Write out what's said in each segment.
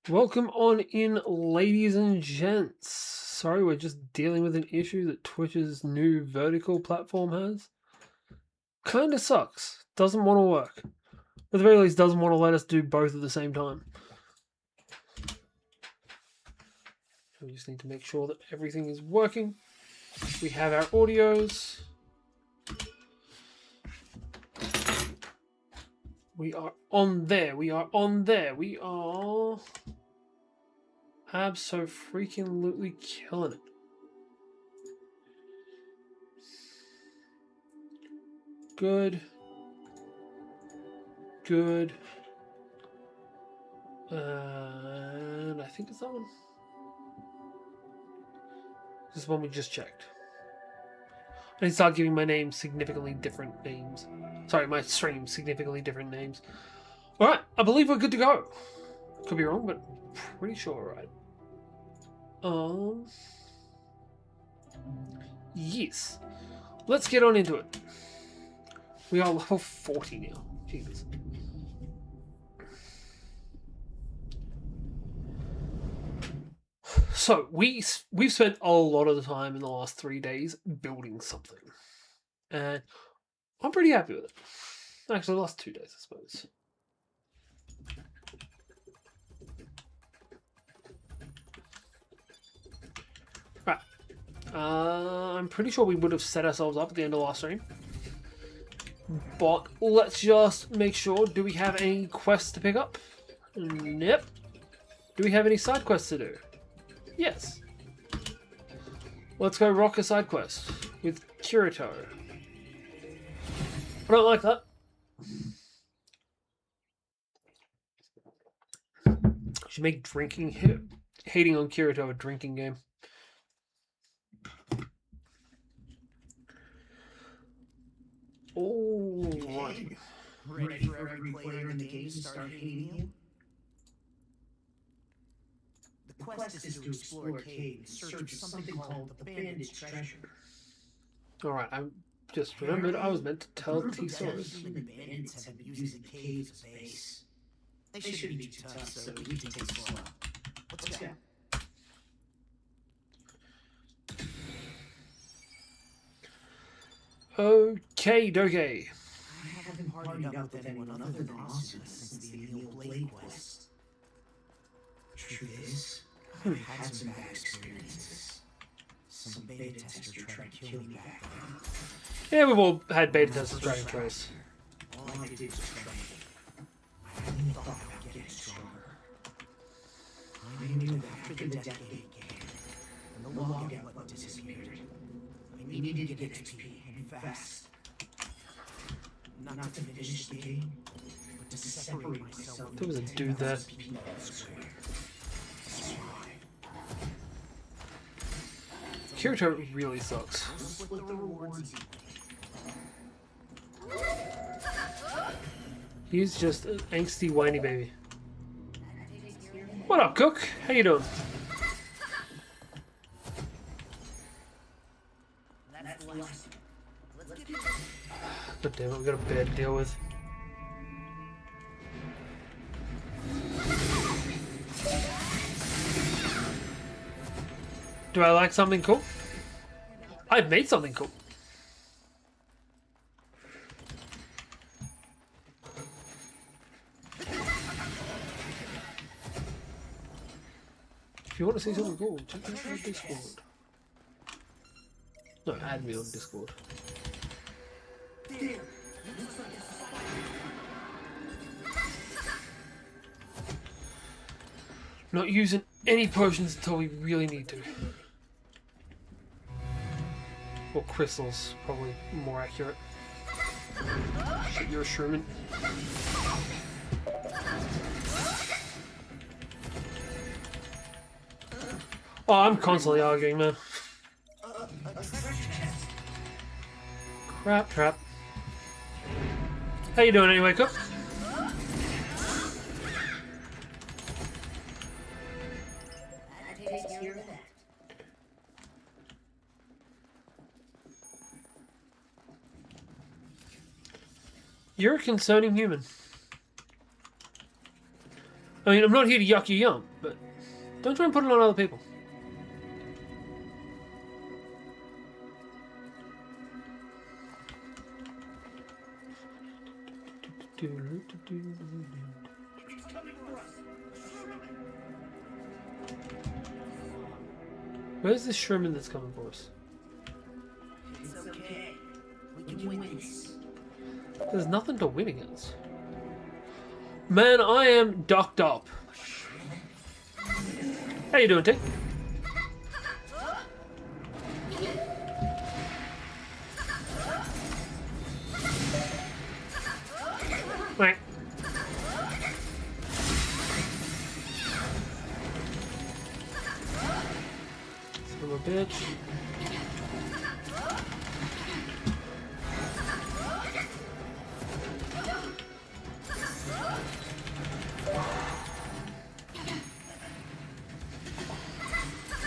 Welcome on in, ladies and gents. Sorry, we're just dealing with an issue that Twitch's new vertical platform has. Kinda sucks. Doesn't want to work. At the very least, doesn't want to let us do both at the same time. We just need to make sure that everything is working. We have our audios. We are on there. We are on there. We are abso-freaking-lutely killing it. Good. Good. And I think it's that one. This is one we just checked. I need to start giving my name significantly different names. Sorry, my stream significantly different names. Alright, I believe we're good to go. Could be wrong, but pretty sure right. Yes. Let's get on into it. We are level 40 now. Jesus. So, we've spent a lot of the time in the last 3 days building something. And I'm pretty happy with it. Actually, the last 2 days, I suppose. Right. I'm pretty sure we would have set ourselves up at the end of last stream. But let's just make sure. Do we have any quests to pick up? Yep. Do we have any side quests to do? Yes. Let's go rock a side quest with Kirito. I don't like that. Should make hating on Kirito a drinking game. Alrighty. Ready for every player in the game to start hating you? The quest is to explore a cave in search of something called the Bandit's Treasure. Alright, I just remembered I was meant to tell T-Saurus. Bandits have been using the cave as a base. They shouldn't be too tough, so we can take it slow. Let's go. Okay, doke. I haven't partied up with anyone other than Asuna since the Anneal Blade quest. Truth is, I've had some bad experiences. Some beta tester tried to kill me back then. Yeah, we've all had beta testers trying to kill us. All I did was train. I only thought I would get stronger. I knew that after the decade began, and the logout button disappeared, I needed to get XP, and fast. Not to finish the game, but to separate myself. There was a dude there. Kirito really sucks. He's just an angsty, whiny baby. What up, Cook? How you doing? God damn it, we got a bear to deal with. Do I like something cool? I've made something cool. If you want to see something cool, check out my Discord. No, add me on Discord. Not using any potions until we really need to. Or crystals, probably more accurate. Shit, you're a Sherman. Oh, I'm constantly arguing, man. Crap, trap. How you doing anyway, Cook? You're a concerning human. I mean, I'm not here to yuck your yum, but don't try and put it on other people. Where's this Sherman that's coming for us? It's okay. We can win this. There's nothing to win against. Man, I am ducked up. How you doing, T? Right. Son of a bitch.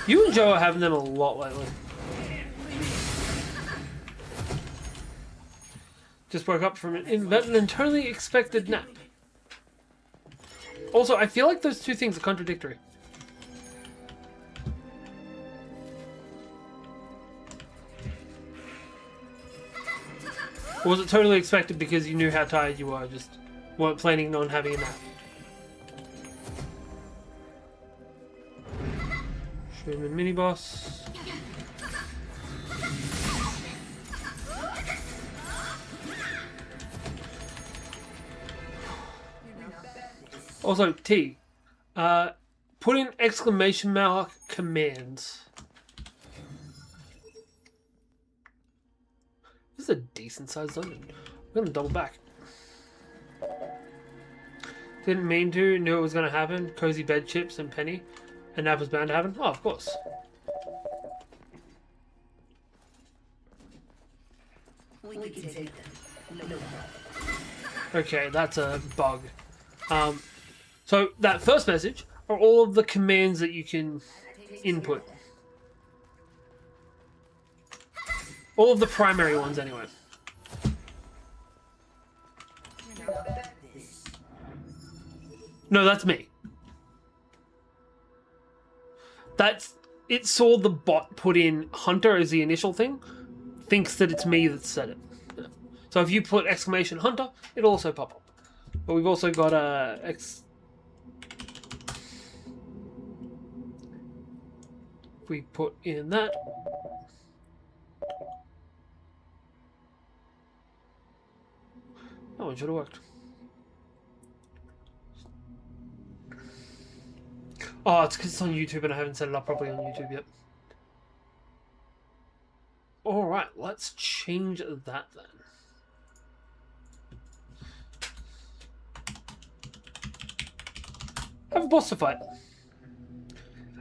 You and Joe are having them a lot lately. Just woke up from an entirely expected nap. Also, I feel like those two things are contradictory. Or was it totally expected because you knew how tired you were, just weren't planning on having a nap? Sherman mini boss. Also, T, put in exclamation mark commands. This is a decent sized dungeon. I'm gonna double back. Didn't mean to, knew it was gonna happen. Cozy bed chips and penny. And that was bound to happen? Oh, of course. We can take them. No problem. Okay, that's a bug. So that first message are all of the commands that you can input. All of the primary ones, anyway. No, that's me. It saw the bot put in Hunter as the initial thing, thinks that it's me that said it. Yeah. So if you put exclamation Hunter, it'll also pop up. But we've also got if we put in that. That one should have worked. Oh, it's because it's on YouTube and I haven't set it up properly on YouTube yet. Alright, let's change that then. Have a boss to fight.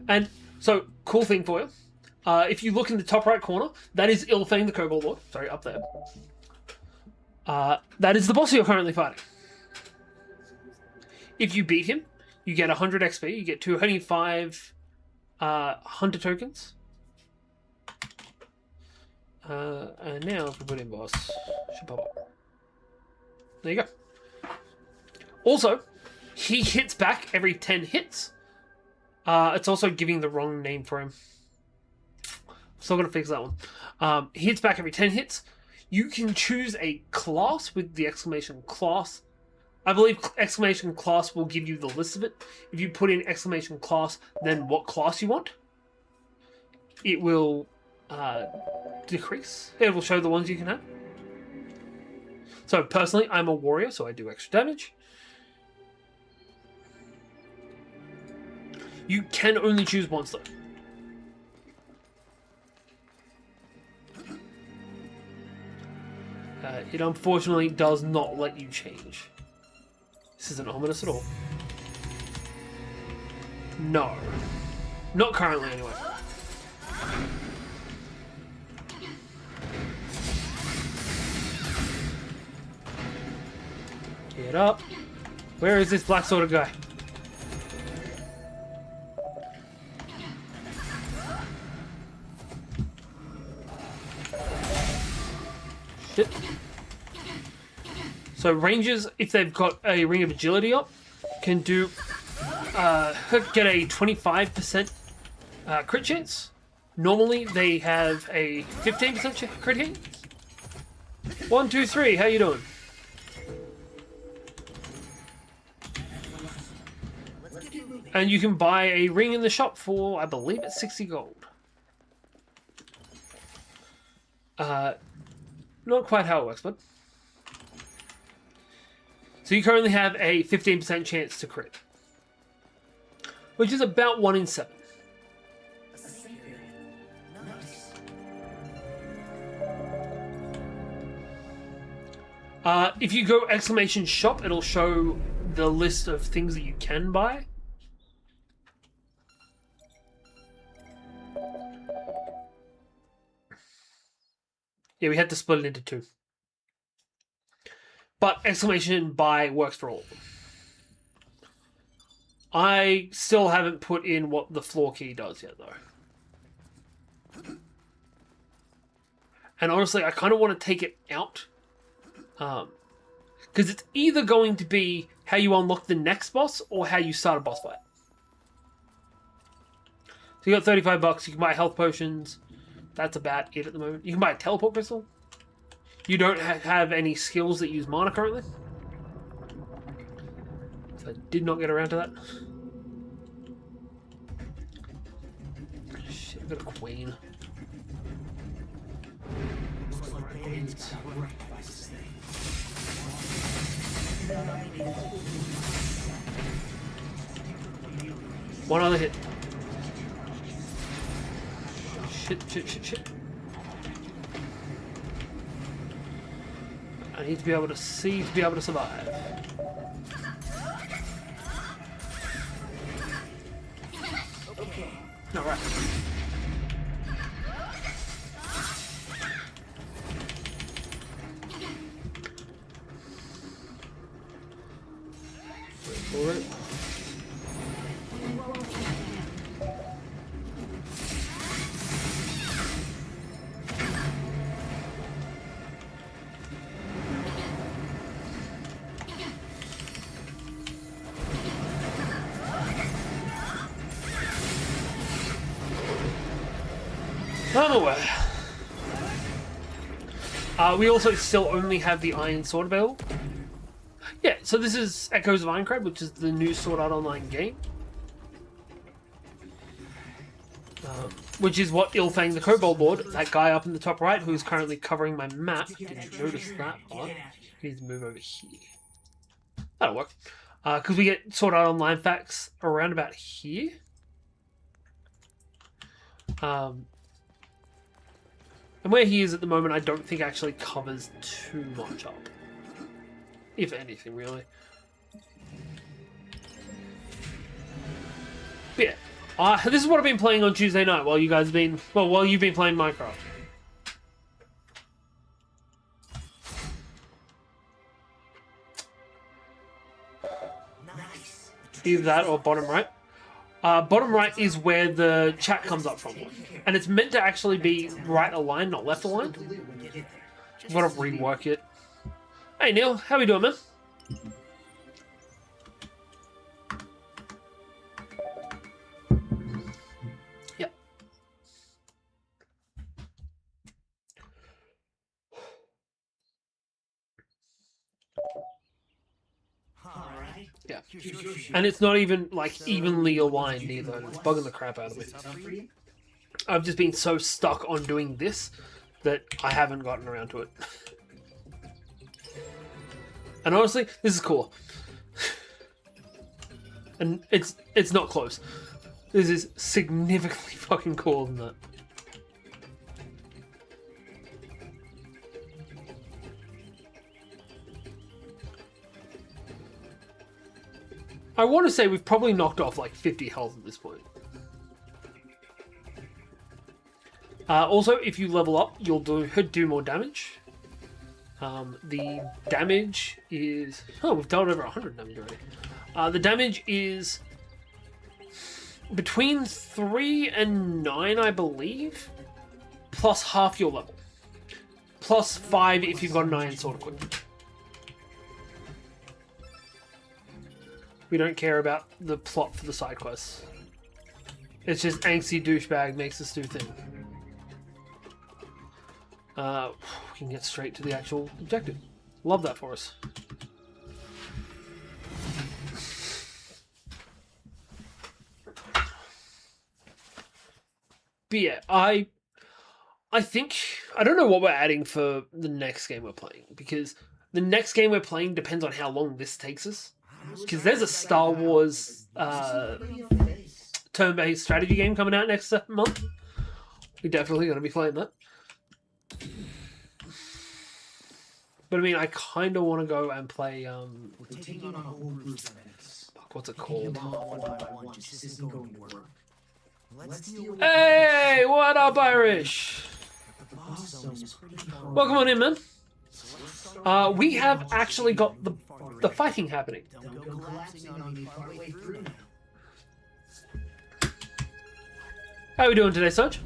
And so, cool thing for you. If you look in the top right corner, that is Ilfang the Kobold Lord. Sorry, up there. That is the boss you're currently fighting. If you beat him, you get 100 XP, you get 225 Hunter tokens. And now if we put in boss, should pop up. There you go. Also, he hits back every 10 hits. It's also giving the wrong name for him. Still gotta fix that one. He hits back every 10 hits. You can choose a class with the exclamation class. I believe exclamation class will give you the list of it. If you put in exclamation class, then what class you want, it will decrease. It will show the ones you can have. So personally, I'm a warrior, so I do extra damage. You can only choose once though. It unfortunately does not let you change. This isn't ominous at all. No. Not currently, anyway. Get up. Where is this black sword guy? Shit. So rangers, if they've got a ring of agility up, can do get a 25% crit chance. Normally they have a 15% crit chance. 1, 2, 3. How you doing? And you can buy a ring in the shop for, I believe it's 60 gold. Not quite how it works, but. So you currently have a 15% chance to crit. Which is about 1 in 7. If you go exclamation shop, it'll show the list of things that you can buy. Yeah, we had to split it into 2. But exclamation buy works for all of them. I still haven't put in what the floor key does yet, though. And honestly, I kind of want to take it out. Because it's either going to be how you unlock the next boss or how you start a boss fight. So you got 35 bucks, you can buy health potions. That's about it at the moment. You can buy a teleport crystal. You don't have any skills that use mana currently. So I did not get around to that. Shit, I've got a queen. One other hit. Shit. I need to be able to see to be able to survive. Alright. Alright. Nowhere. We also still only have the Iron Sword available. Yeah, so this is Echoes of Aincrad, which is the new Sword Art Online game. Which is what Ilfang the Kobold Lord, that guy up in the top right, who's currently covering my map. Didn't notice that part. He needs to move over here. That'll work. Because we get Sword Art Online facts around about here. And where he is at the moment, I don't think actually covers too much up. If anything, really. But yeah. This is what I've been playing on Tuesday night while you guys have been... Well, while you've been playing Minecraft. Either that or bottom right. Bottom right is where the chat comes up from. And it's meant to actually be right aligned, not left aligned. I've got to rework it. Hey Neil, how we doing, man? Yeah. Yeah. And it's not even, like, evenly aligned either. It's bugging the crap out of me. I've just been so stuck on doing this that I haven't gotten around to it. And honestly, this is cool. And it's not close. This is significantly fucking cooler than that. I want to say we've probably knocked off like 50 health at this point. Also, if you level up, you'll do more damage. The damage is... Oh, we've done over 100 damage already. The damage is between 3 and 9, I believe, plus half your level. Plus 5 if you've got an Iron Sword equipped. We don't care about the plot for the side quests. It's just angsty douchebag makes us do thing. We can get straight to the actual objective. Love that for us. But yeah, I think I don't know what we're adding for the next game we're playing, because the next game we're playing depends on how long this takes us. Because there's a Star Wars turn-based strategy game coming out next month. We're definitely going to be playing that. But I mean, I kind of want to go and play. Fuck, what's it called? Hey, what up, Irish? Welcome on in, man. We have actually got the fighting happening. How are we doing today, Sarge?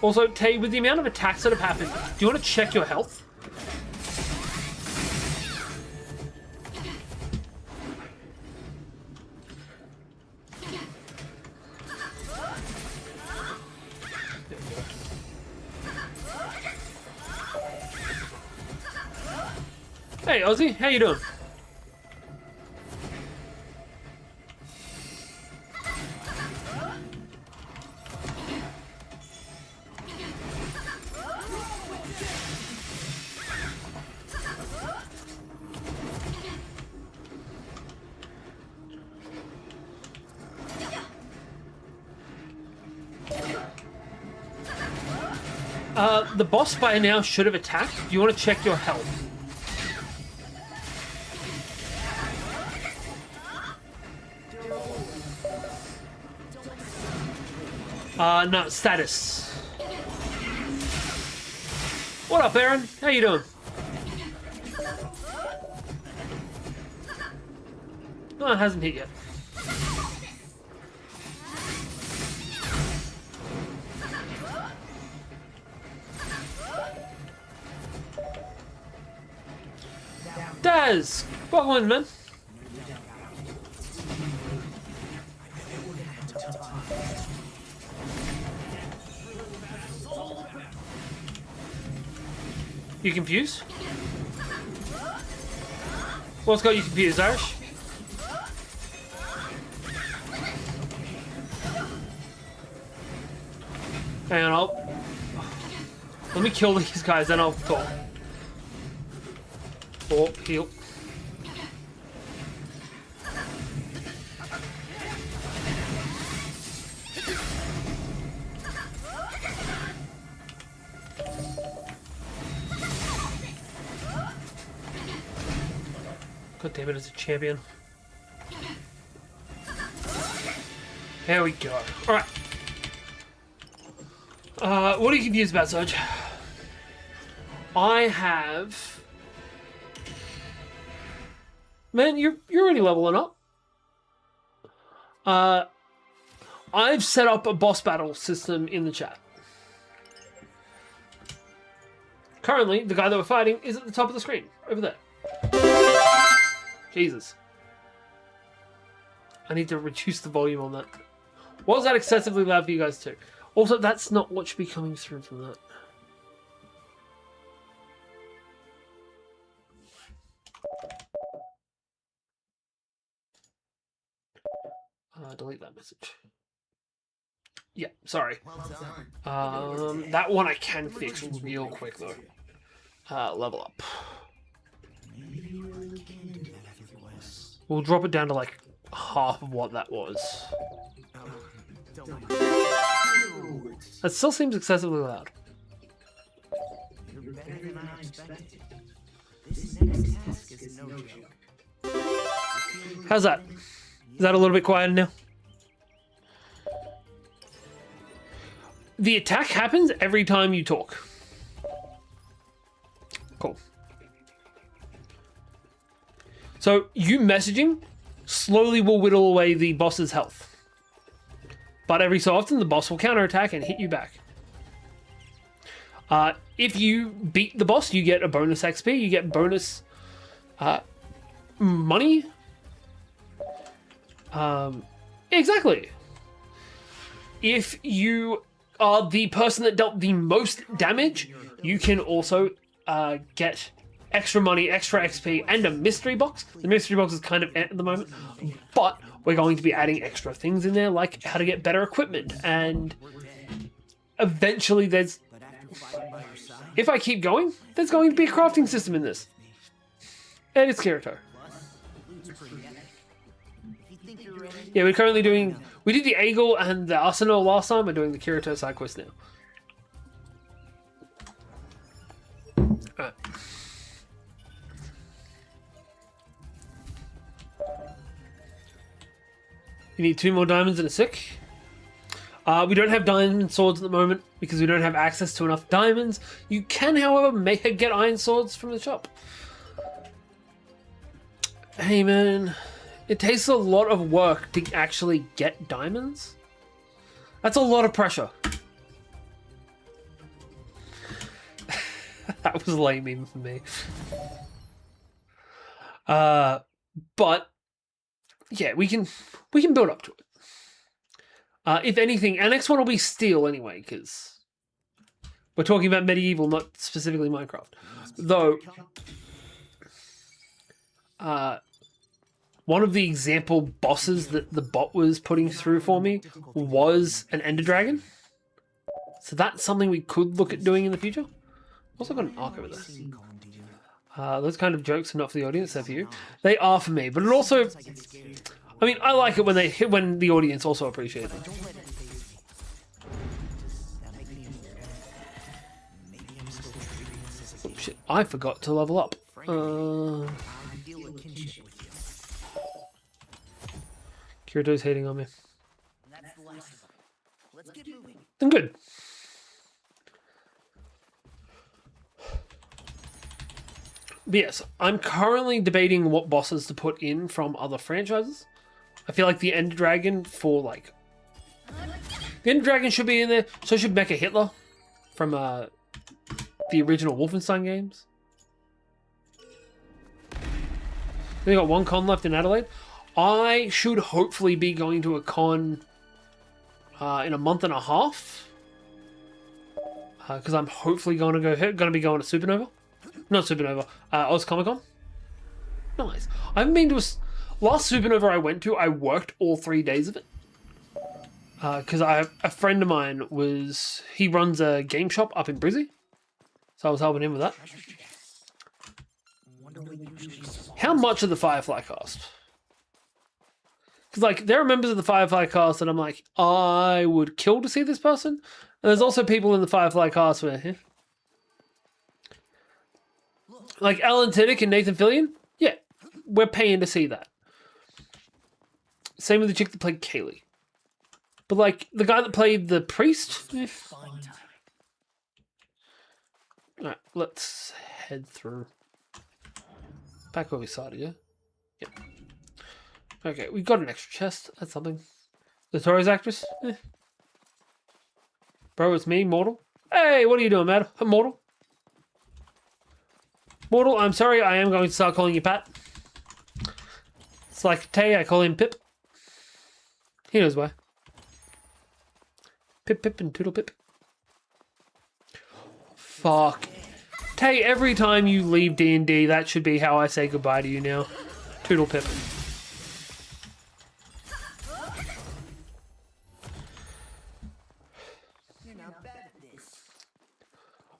Also, Tay, with the amount of attacks that have happened, do you want to check your health? Hey, Ozzy, how you doing? The boss by now should have attacked. Do you want to check your health? No, status. What up, Aaron? How you doing? No, it hasn't hit yet. Daz! Welcome in, man. You confused? What's got you confused, Irish? Hang on, let me kill these guys, then I'll talk. Oh, heal. God damn it, it's a champion. There we go. Alright. What are you confused about, Sarge? I have... Man, you're already leveling up. I've set up a boss battle system in the chat. Currently, the guy that we're fighting is at the top of the screen, over there. Jesus. I need to reduce the volume on that. Was that excessively loud for you guys too? Also, that's not what should be coming through from that. Delete that message. Yeah, sorry. That one I can fix real quick though. Level up. We'll drop it down to like half of what that was. That still seems excessively loud. How's that? Is that a little bit quieter now? The attack happens every time you talk. Cool. So you messaging slowly will whittle away the boss's health. But every so often the boss will counterattack and hit you back. If you beat the boss, you get a bonus XP, you get bonus money. Exactly. If you are the person that dealt the most damage, you can also get extra money, extra XP, and a mystery box. The mystery box is kind of at the moment, but we're going to be adding extra things in there, like how to get better equipment, and eventually there's... If I keep going, there's going to be a crafting system in this. And it's Kirito. Yeah, we're currently doing... We did the Eagle and the Arsenal last time. We're doing the Kirito side quest now. Alright. You need 2 more diamonds and a sick. We don't have diamond swords at the moment because we don't have access to enough diamonds. You can, however, get iron swords from the shop. Hey, man. It takes a lot of work to actually get diamonds. That's a lot of pressure. That was lame even for me. But yeah, we can build up to it. If anything, our next one will be steel anyway, because we're talking about medieval, not specifically Minecraft. Though, one of the example bosses that the bot was putting through for me was an Ender Dragon. So that's something we could look at doing in the future. Also got an arc over there. Those kind of jokes are not for the audience, they're for you. They are for me, but it also... I mean, I like it when the audience also appreciates it. Oh shit, I forgot to level up. Kirito's hating on me. Then good. But yes, I'm currently debating what bosses to put in from other franchises. I feel like the Ender Dragon for like... The Ender Dragon should be in there. So should Mecha Hitler from the original Wolfenstein games. We got 1 con left in Adelaide. I should hopefully be going to a con in a month and a half. Because I'm hopefully going to be going to Supernova. Not Supernova. Oz Comic Con. Nice. I haven't been to last Supernova I went to, I worked all 3 days of it. Because a friend of mine he runs a game shop up in Brizzy. So I was helping him with that. How much of the Firefly cost? Because like there are members of the Firefly cast that I'm like, I would kill to see this person. And there's also people in the Firefly cast where, like Alan Tiddick and Nathan Fillion, yeah, we're paying to see that. Same with the chick that played Kaylee. But like the guy that played the priest, Alright, let's head through. Back where we started, yeah? Yep. Okay, we got an extra chest. That's something. The Torres actress? Bro, it's me, Mortal. Hey, what are you doing, man? I'm Mortal. Mortal, I'm sorry, I am going to start calling you Pat. It's like Tay, I call him Pip. He knows why. Pip, Pip, and Toodle Pip. Fuck. Tay, every time you leave D&D, that should be how I say goodbye to you now. Toodle Pip.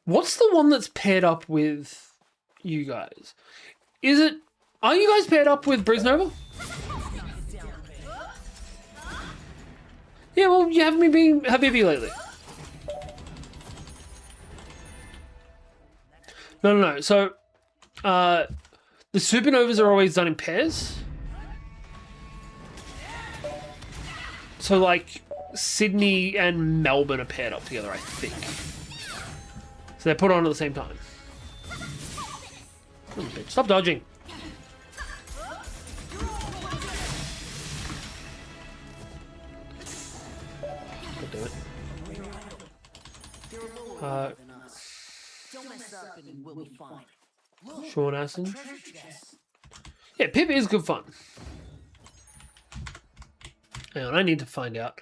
What's the one that's paired up with you guys? Are you guys paired up with Brisnova? Yeah, well, you haven't been being Habibi lately. No. So, the Supernovas are always done in pairs. So, like, Sydney and Melbourne are paired up together, I think. So they're put on at the same time. Oh, bitch. Stop dodging. God damn it. Don't mess up and we'll be fine. Look, Sean a Astin. treasure chest. Yeah, Pip is good fun. Hang on, I need to find out.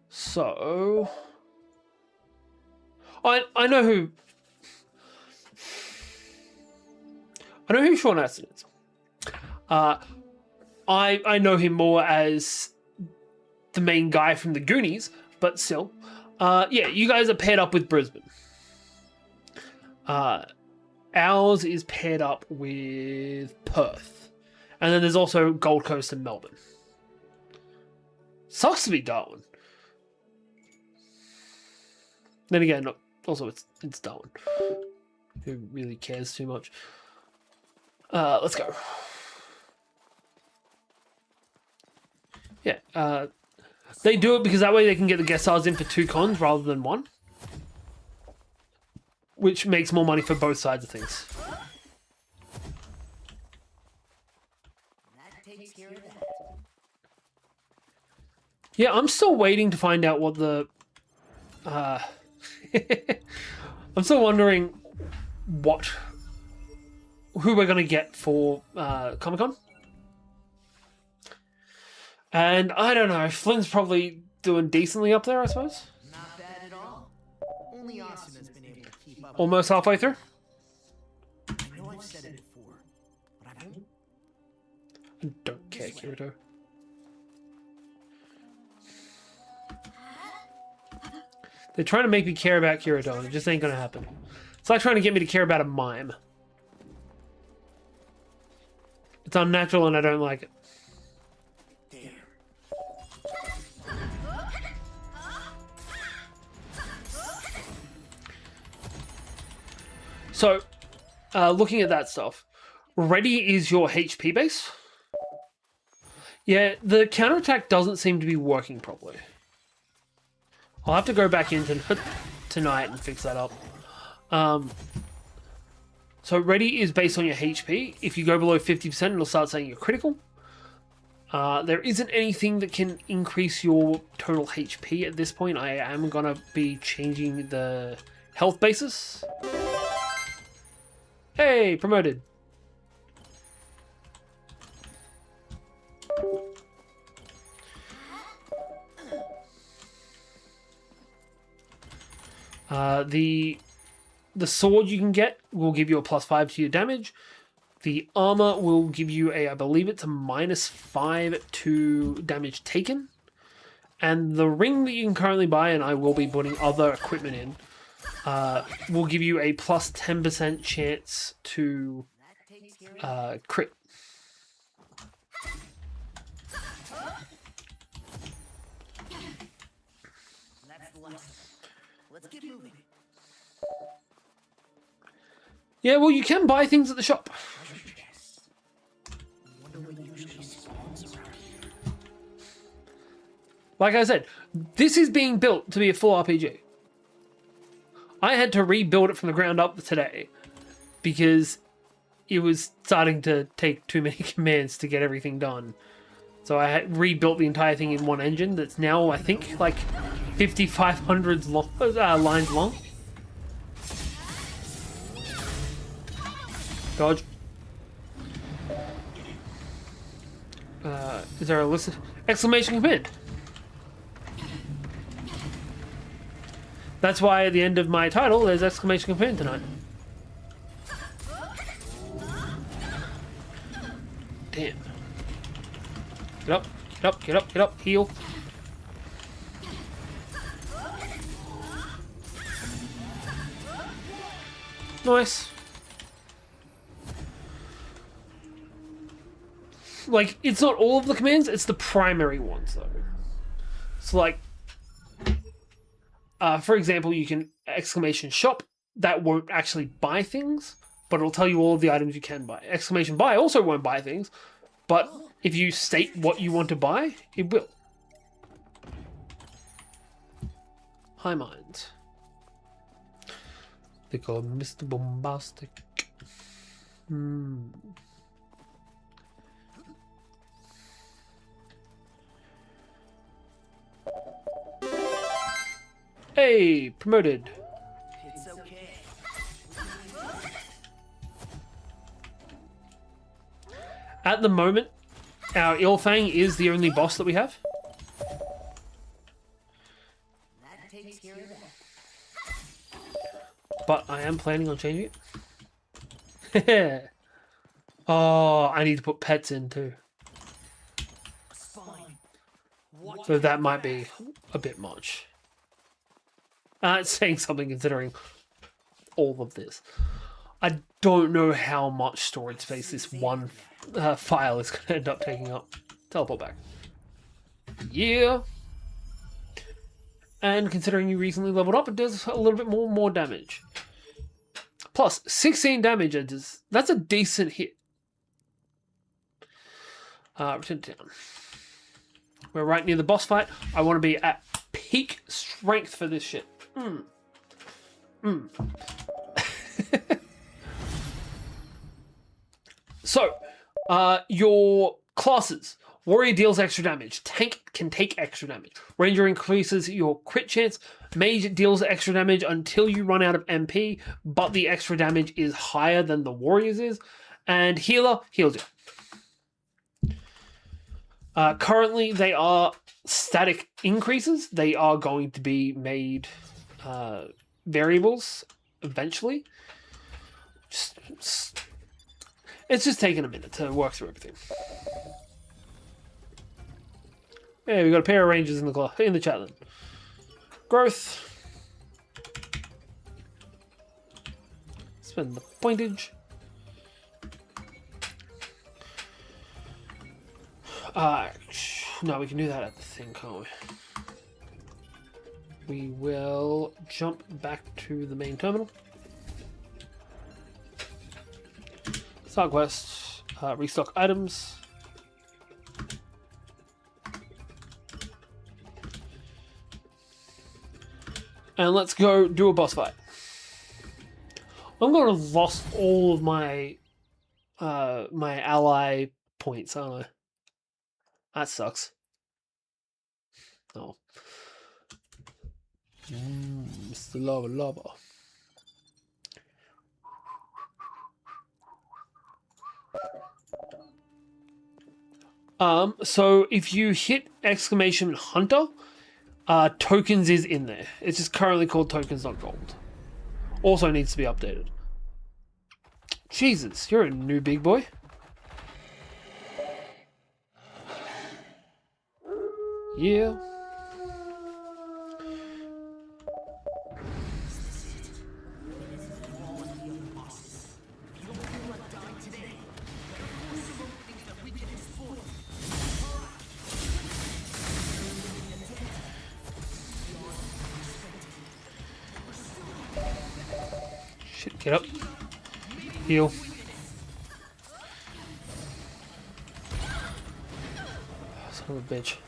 So I know who Sean Astin is. I know him more as the main guy from the Goonies, but still. Yeah, you guys are paired up with Brisbane. Ours is paired up with Perth. And then there's also Gold Coast and Melbourne. Sucks to be Darwin. Then again, also it's Darwin. Who really cares too much? Let's go. Yeah, they do it because that way they can get the guest stars in for 2 cons rather than 1. Which makes more money for both sides of things. That takes care of that. Yeah, I'm still waiting to find out what the... I'm still wondering who we're going to get for Comic-Con. And I don't know, Flynn's probably doing decently up there, I suppose. Not bad at all. Only Austin has been able to keep up. Almost halfway through. I know I've said it before, but I won't. I don't care, Kirito. They're trying to make me care about Kirito, and it just ain't gonna happen. It's like trying to get me to care about a mime. It's unnatural and I don't like it. So, looking at that stuff, ready is your HP base. Yeah, the counterattack doesn't seem to be working properly. I'll have to go back in tonight and fix that up. So ready is based on your HP. If you go below 50%, it'll start saying you're critical. There isn't anything that can increase your total HP at this point. I am going to be changing the health basis. Hey, promoted. The sword you can get will give you a +5 to your damage. The armor will give you I believe it's a -5 to damage taken. And the ring that you can currently buy, and I will be putting other equipment in, will give you a +10% chance to crit. That's the last. Let's get moving. Yeah, well, you can buy things at the shop. Like I said, this is being built to be a full RPG. I had to rebuild it from the ground up today because it was starting to take too many commands to get everything done. So I had rebuilt the entire thing in one engine that's now, I think, like 5,500 lines long. Dodge. Is there a list? Exclamation command. That's why at the end of my title, there's exclamation command tonight. Damn. Get up, get up, get up, get up, heal. Nice. Like, it's not all of the commands, it's the primary ones, though. So, like, for example, you can exclamation shop. That won't actually buy things, but it'll tell you all of the items you can buy. Exclamation buy also won't buy things, but if you state what you want to buy, it will. High Minds. They call him Mr. Bombastic. Hey, promoted. It's okay. At the moment, our Ilfang is the only boss that we have. That takes care of that. But I am planning on changing it. Oh, I need to put pets in too. Spine. What? So that might be a bit much. It's saying something considering all of this. I don't know how much storage space this one file is going to end up taking up. Teleport back. Yeah. And considering you recently leveled up, it does a little bit more damage. Plus, 16 damage. That's a decent hit. Return to town. We're right near the boss fight. I want to be at peak strength for this shit. So, your classes. Warrior deals extra damage. Tank can take extra damage. Ranger increases your crit chance. Mage deals extra damage until you run out of MP, but the extra damage is higher than the warrior's is. And healer heals you. Currently, they are static increases. They are going to be made variables eventually. It's just taking a minute to work through everything. Yeah, we got a pair of rangers in the chat then. Growth. Spend the pointage. No, we can do that at the thing, can't we? We will jump back to the main terminal. Start quest. Restock items. And let's go do a boss fight. I'm gonna have lost all of my my ally points, aren't I? That sucks. Oh. Mr. Lava. So if you hit exclamation hunter, tokens is in there. It's just currently called tokens, not gold. Also needs to be updated. Jesus, you're a new big boy. Yeah. Shit, get up. Heal. Son of a bitch.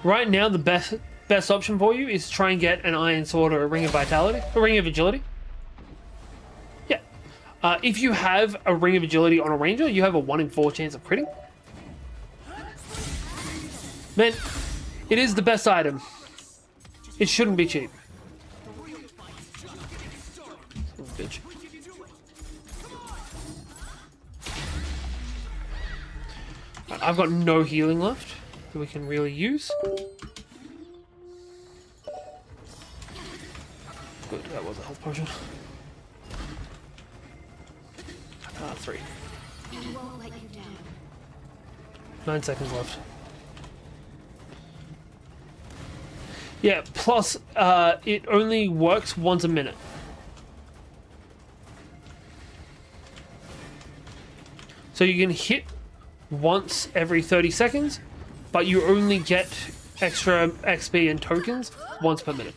Right now, the best option for you is to try and get an Iron Sword or a Ring of Vitality, a Ring of Agility. Yeah. If you have a Ring of Agility on a Ranger, you have a 1 in 4 chance of critting. Man, it is the best item. It shouldn't be cheap. Oh, bitch. I've got no healing left that we can really use. Good, that was a health potion. 3. We won't let you down. 9 seconds left. Yeah, plus it only works once a minute. So you can hit once every 30 seconds, but you only get extra XP and tokens once per minute.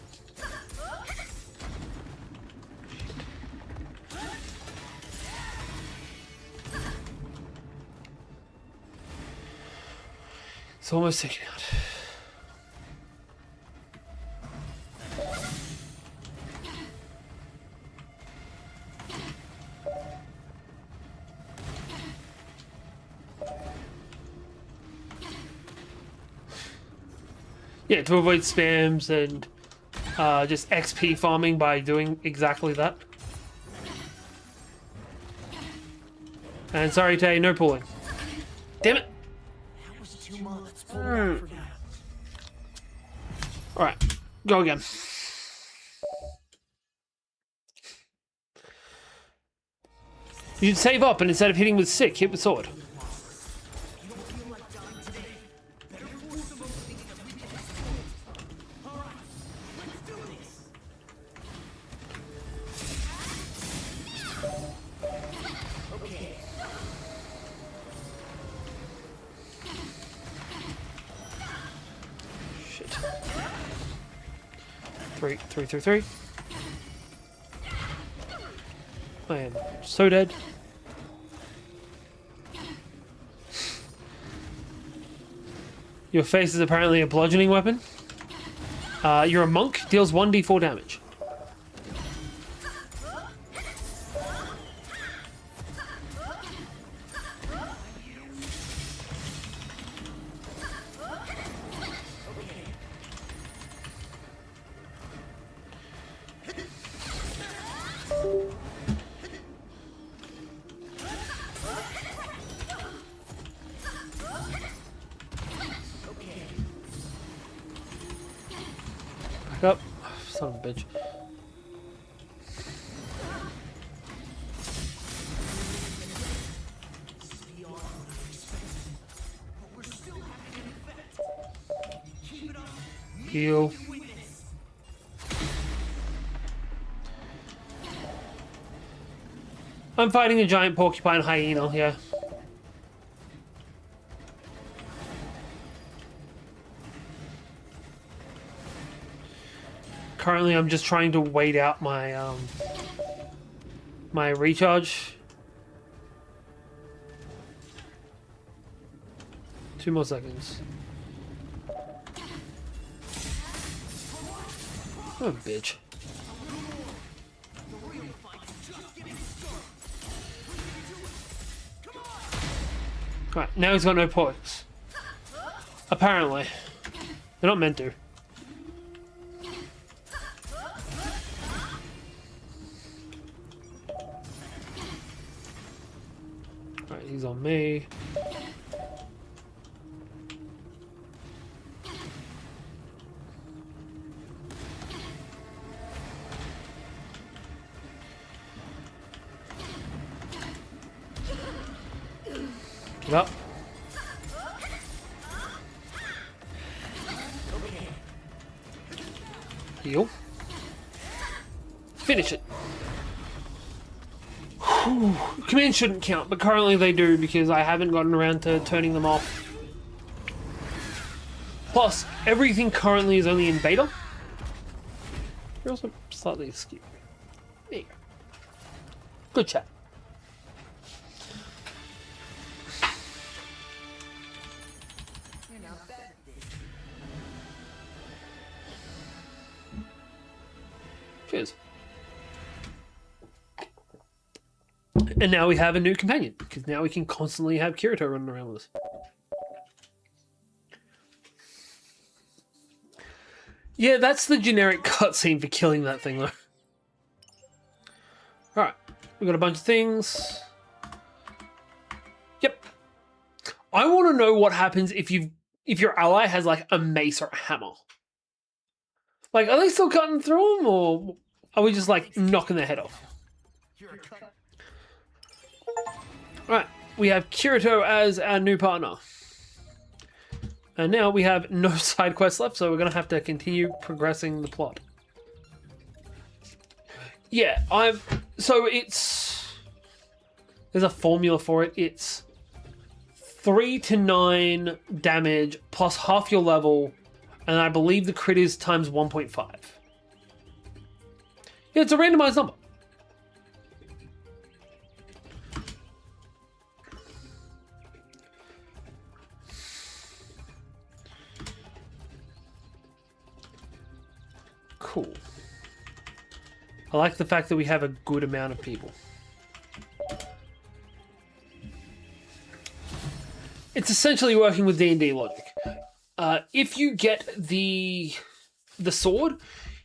It's almost taken out. Yeah, to avoid spams and just XP farming by doing exactly that. And sorry, Tay, no pulling. Damn it! That was too much. Let's pull it out for now. Alright, go again. You'd save up and instead of hitting with sick, hit with sword. Shit. Three. I am so dead. Your face is apparently a bludgeoning weapon. You're a monk, deals 1d4 damage. Back up. Son of a bitch. Heal. I'm fighting a giant porcupine hyena here. Currently, I'm just trying to wait out my my recharge. 2 more seconds. Oh, bitch. Right, now he's got no points. Apparently. They're not meant to. Right, he's on me. Get up. Heal. Finish it. Whew. Commands shouldn't count, but currently they do because I haven't gotten around to turning them off. Plus, everything currently is only in beta. You're also slightly askew. There you go. Good chat. Cheers. And now we have a new companion, because now we can constantly have Kirito running around with us. Yeah, that's the generic cutscene for killing that thing, though. Alright, we got a bunch of things. Yep. I want to know what happens if your ally has, like, a mace or a hammer. Like, are they still cutting through them, or are we just, like, knocking their head off? Right, we have Kirito as our new partner. And now we have no side quests left, so we're going to have to continue progressing the plot. Yeah, there's a formula for it. It's 3 to 9 damage plus half your level, and I believe the crit is times 1.5. Yeah, it's a randomized number. cool. I like the fact that we have a good amount of people. It's essentially working with D&D logic. If you get the sword,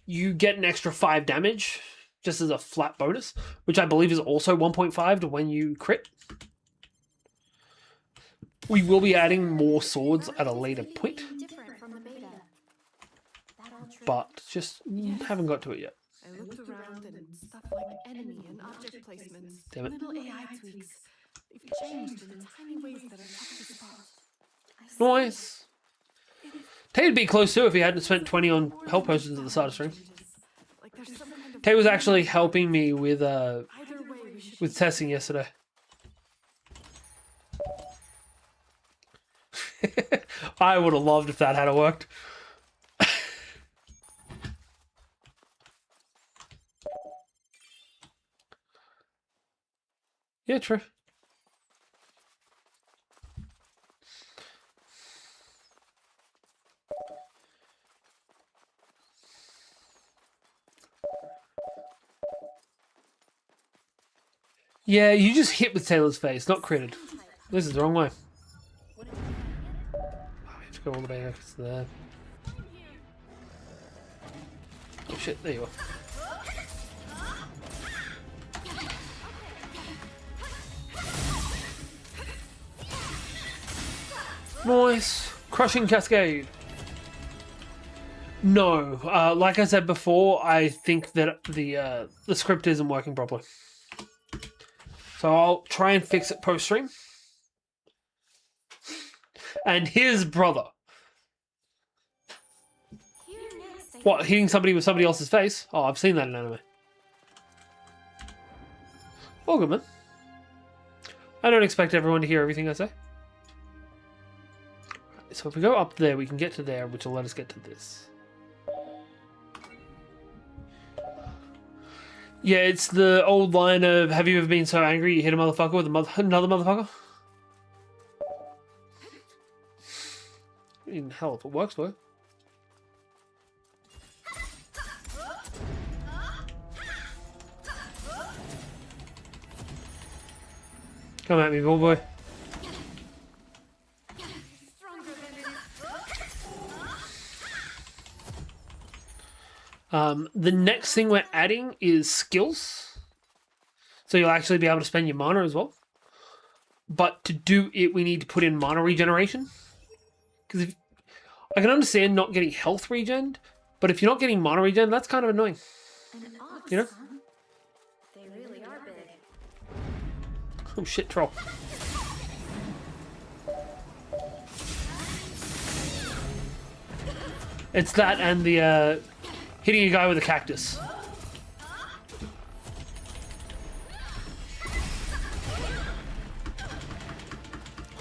you get an extra 5 damage, just as a flat bonus, which I believe is also 1.5 to when you crit. We will be adding more swords at a later point, but just haven't got to it yet. I looked around and stuff like enemy and object placements, Damn it. little AI tweaks. They've changed in tiny ways that are tough to spot. Nice. Tay'd be close too if he hadn't spent 20 on health potions at the start of stream. Like there's some kind of Tay was actually helping me with either way we should testing yesterday. I would have loved if that had worked. Yeah, true. Yeah, you just hit with Taylor's face, not critted. This is the wrong way. Oh, we have to go all the way back to there. Oh shit, there you are. Nice. Crushing Cascade. No, like I said before, I think that the script isn't working properly. So I'll try and fix it post-stream. And his brother. What, hitting somebody with somebody else's face? Oh, I've seen that in anime. Oh, good, man. I don't expect everyone to hear everything I say. So if we go up there, we can get to there, which will let us get to this. Yeah, it's the old line of, have you ever been so angry you hit a motherfucker with another motherfucker? I mean, hell, if it works for you. Come at me, ball boy. The next thing we're adding is skills. So you'll actually be able to spend your mana as well. But to do it, we need to put in mana regeneration. Because I can understand not getting health regen, but if you're not getting mana regen, that's kind of annoying. You know? They really are big. Oh shit, troll. It's that and the hitting a guy with a cactus.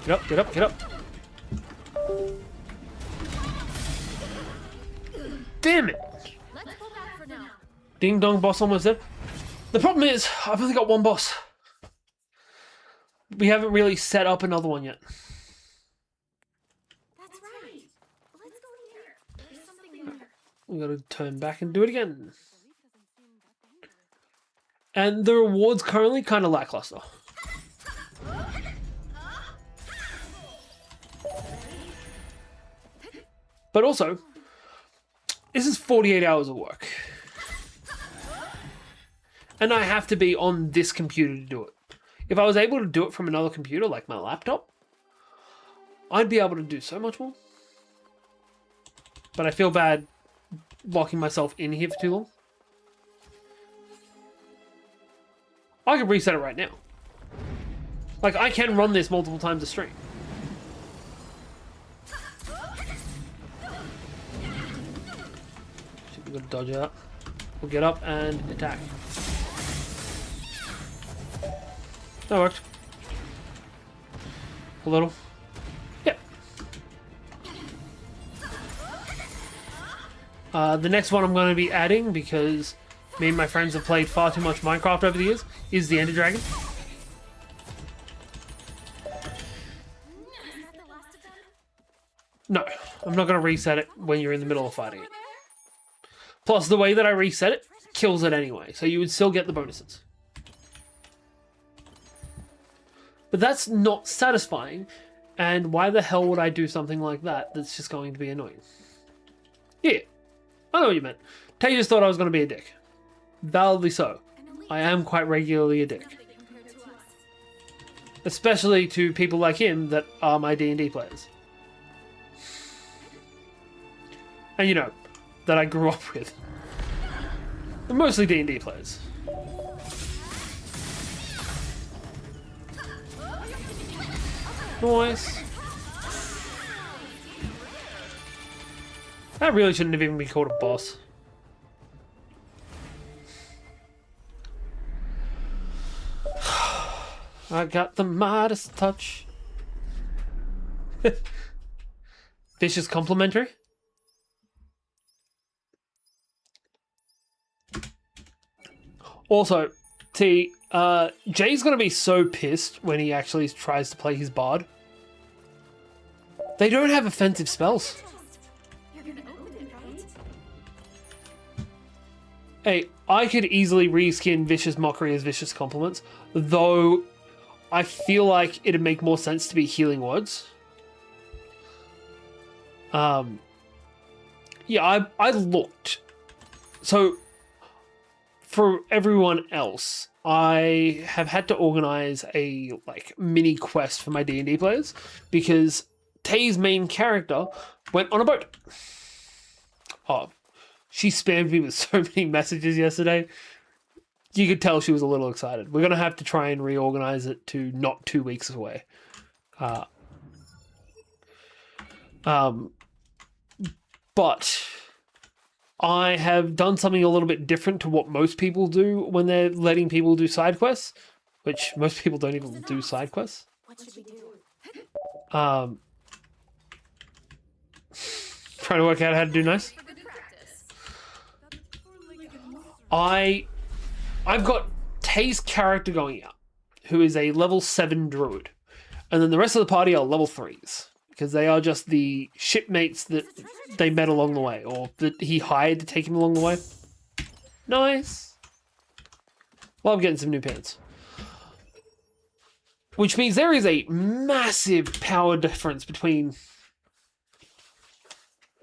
Get up, get up, get up. Damn it! Let's go back for now. Ding dong, boss almost there. The problem is, I've only got one boss. We haven't really set up another one yet. That's right. Let's go here. There's something there. We gotta turn back and do it again. And the rewards currently kind of lackluster. But also, this is 48 hours of work. And I have to be on this computer to do it. If I was able to do it from another computer, like my laptop, I'd be able to do so much more. But I feel bad locking myself in here for too long. I could reset it right now. Like, I can run this multiple times a stream. We're gonna dodge out. We'll get up and attack. That worked. A little. Yep. The next one I'm going to be adding, because me and my friends have played far too much Minecraft over the years, is the Ender Dragon. No, I'm not going to reset it when you're in the middle of fighting it. Plus, the way that I reset it kills it anyway, so you would still get the bonuses. But that's not satisfying, and why the hell would I do something like that that's just going to be annoying? Yeah, I know what you meant. Tay just thought I was going to be a dick. Validly so. I am quite regularly a dick. Especially to people like him that are my D&D players. And you know, that I grew up with. They're mostly D&D players. Nice. That really shouldn't have even been called a boss. I got the Midas touch. Fish is complimentary. Also, T, Jay's gonna be so pissed when he actually tries to play his bard. They don't have offensive spells. You're gonna open it, right? Hey, I could easily reskin Vicious Mockery as Vicious Compliments, though I feel like it'd make more sense to be Healing Words. Yeah, I looked. So, for everyone else, I have had to organize a mini quest for my D&D players because Tay's main character went on a boat. Oh, she spammed me with so many messages yesterday. You could tell she was a little excited. We're going to have to try and reorganize it to not 2 weeks away. But I have done something a little bit different to what most people do when they're letting people do side quests, which most people don't even do side quests. What should we do? Trying to work out how to do nice. For good practice. I've got Tay's character going out, who is a level 7 druid. And then the rest of the party are level 3s. Because they are just the shipmates that they met along the way, or that he hired to take him along the way. Nice. Well, I'm getting some new pants. Which means there is a massive power difference between...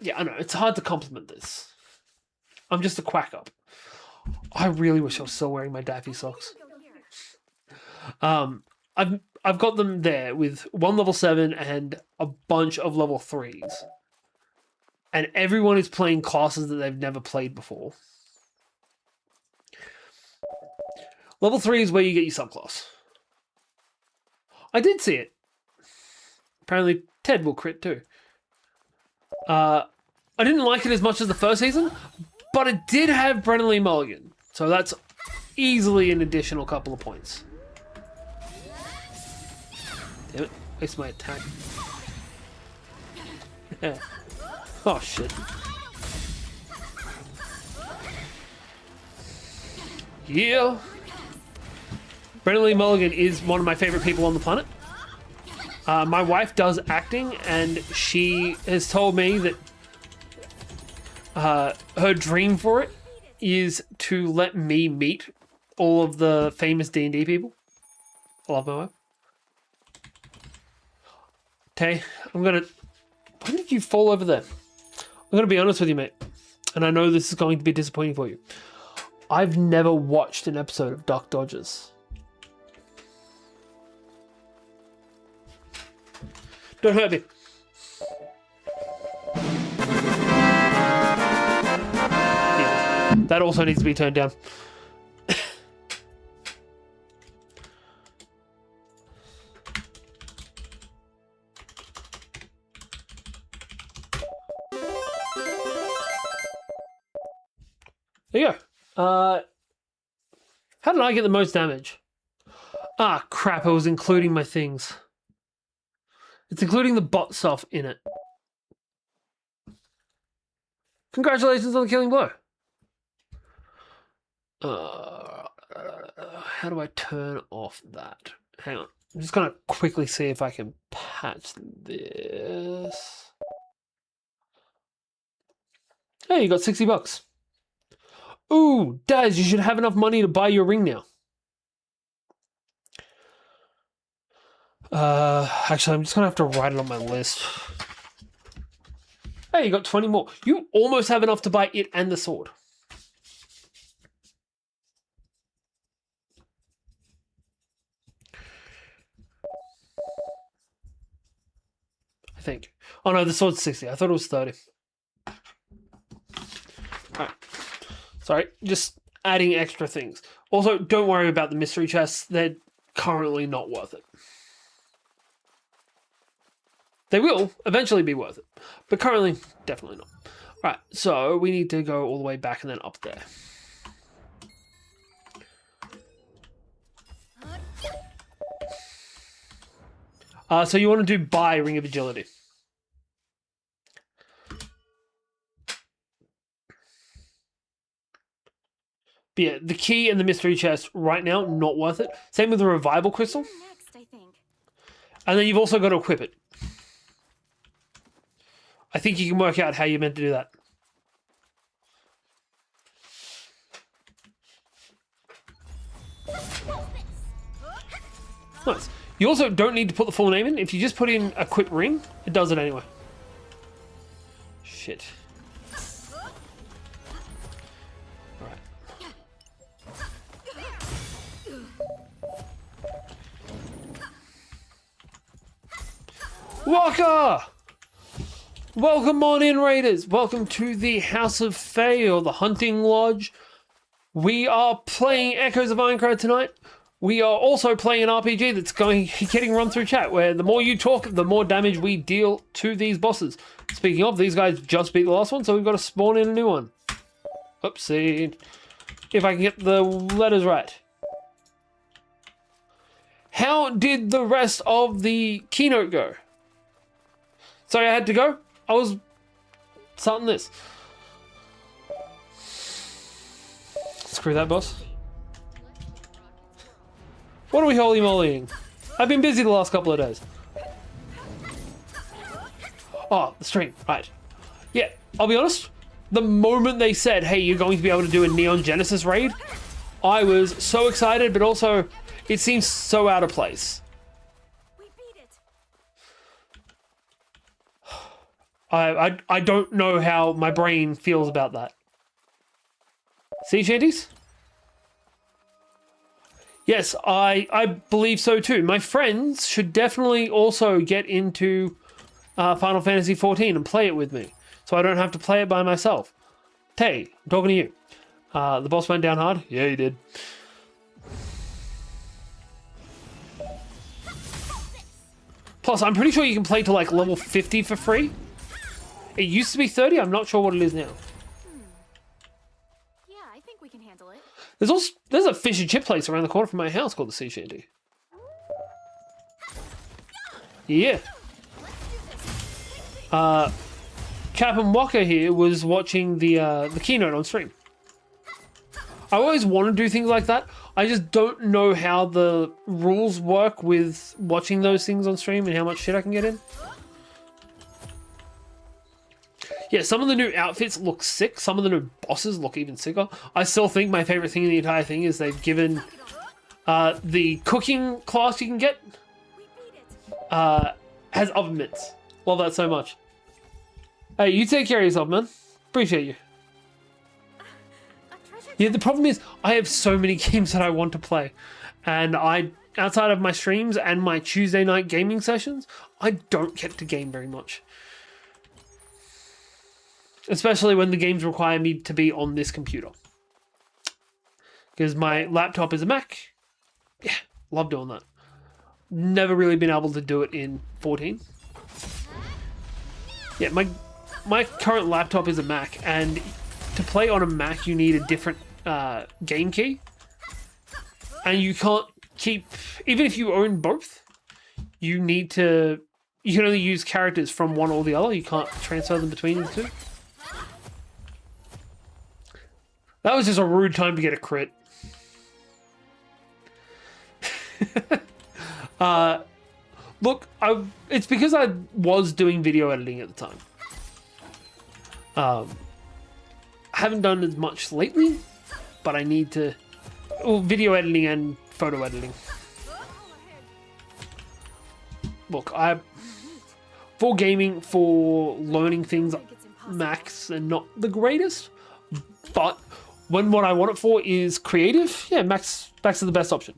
Yeah, I know, it's hard to compliment this. I'm just a quack up. I really wish I was still wearing my Daffy socks. I've got them there with one level 7 and a bunch of level 3s. And everyone is playing classes that they've never played before. Level 3 is where you get your subclass. I did see it. Apparently Ted will crit too. I didn't like it as much as the first season, but it did have Brennan Lee Mulligan. So that's easily an additional couple of points. Damn it, waste my attack. Yeah. Oh shit. Yeah. Brennan Lee Mulligan is one of my favorite people on the planet. My wife does acting, and she has told me that her dream for it is to let me meet all of the famous D&D people. I love my wife. Tay, why did you fall over there? I'm going to be honest with you, mate. And I know this is going to be disappointing for you. I've never watched an episode of Duck Dodgers. Don't hurt me. Jesus. That also needs to be turned down. There you go. How did I get the most damage? Ah, crap, I was including my things. It's including the bot stuff in it. Congratulations on the killing blow. How do I turn off that? Hang on. I'm just going to quickly see if I can patch this. Hey, you got $60. Ooh, Daz, you should have enough money to buy your ring now. Actually, I'm just gonna have to write it on my list. Hey, you got 20 more. You almost have enough to buy it and the sword. I think. Oh no, the sword's 60. I thought it was 30. Alright. Sorry, just adding extra things. Also, don't worry about the mystery chests. They're currently not worth it. They will eventually be worth it, but currently, definitely not. Right, so we need to go all the way back and then up there. So you want to do buy Ring of Agility. But yeah, the key and the mystery chest right now, not worth it. Same with the revival crystal. Next, I think. And then you've also got to equip it. I think you can work out how you're meant to do that. Nice. You also don't need to put the full name in. If you just put in equip ring, it does it anyway. Shit. Alright. Waka! Welcome on in, Raiders. Welcome to the House of Fae, or the Hunting Lodge. We are playing Echoes of Aincrad tonight. We are also playing an RPG that's getting run through chat, where the more you talk, the more damage we deal to these bosses. Speaking of, these guys just beat the last one, so we've got to spawn in a new one. Oopsie. If I can get the letters right. How did the rest of the keynote go? Sorry, I had to go. I was starting this. Screw that, boss. What are we holy molying? I've been busy the last couple of days. Oh, the stream, right. Yeah, I'll be honest. The moment they said, hey, you're going to be able to do a Neon Genesis raid, I was so excited, but also it seems so out of place. We beat it. I don't know how my brain feels about that. Sea shanties? Yes, I believe so too. My friends should definitely also get into Final Fantasy XIV and play it with me, so I don't have to play it by myself. Tay, I'm talking to you. The boss went down hard? Yeah, he did. Plus, I'm pretty sure you can play to like level 50 for free. It used to be 30. I'm not sure what it is now. Yeah, I think we can handle it. There's a fish and chip place around the corner from my house called the Sea Shanty. Yeah. Captain Walker here was watching the keynote on stream. I always want to do things like that. I just don't know how the rules work with watching those things on stream and how much shit I can get in. Yeah, some of the new outfits look sick. Some of the new bosses look even sicker. I still think my favorite thing in the entire thing is they've given the cooking class you can get has oven mitts. Love that so much. Hey, you take care of yourself, man. Appreciate you. Yeah, the problem is I have so many games that I want to play, and outside of my streams and my Tuesday night gaming sessions, I don't get to game very much. Especially when the games require me to be on this computer. Because my laptop is a Mac. Yeah, love doing that. Never really been able to do it in 14. Yeah, my current laptop is a Mac, and to play on a Mac you need a different game key. And you can't keep... Even if you own both, you can only use characters from one or the other. You can't transfer them between the two. That was just a rude time to get a crit. Look, it's because I was doing video editing at the time. I haven't done as much lately, but I need to... Well, video editing and photo editing. Look, for gaming, for learning things, Macs are not the greatest, but when what I want it for is creative, yeah, Macs are the best option.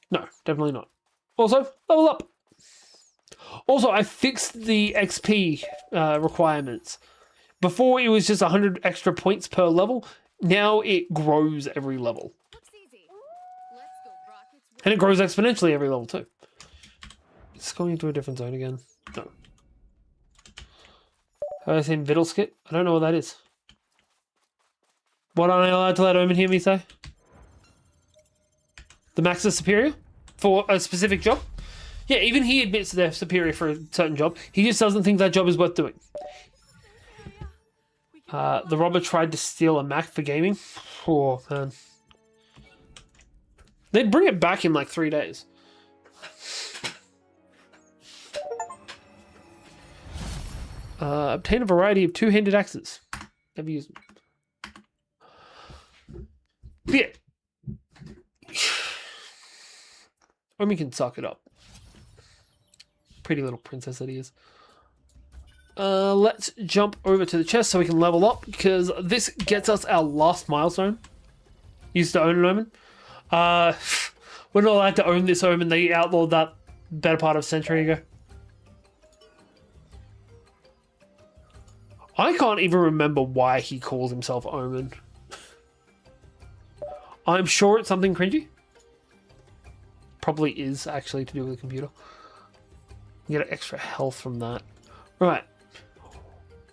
No, definitely not. Also, level up. Also, I fixed the XP requirements. Before it was just 100 extra points per level. Now it grows every level. And it grows exponentially every level too. It's going into a different zone again. No. Have I seen Viddleskit? I don't know what that is. What aren't I allowed to let Omen hear me say? The max is superior? For a specific job? Yeah, even he admits they're superior for a certain job. He just doesn't think that job is worth doing. The robber tried to steal a Mac for gaming. Oh, man. They'd bring it back in like 3 days. Obtain a variety of two-handed axes. Never used them. Yeah. Omi can suck it up. Pretty little princess that he is. Let's jump over to the chest so we can level up, because this gets us our last milestone. Used to own an Omen. We're not allowed to own this Omen. They outlawed that better part of a century ago. I can't even remember why he calls himself Omen. I'm sure it's something cringy. Probably is actually to do with the computer. You get extra health from that. Right.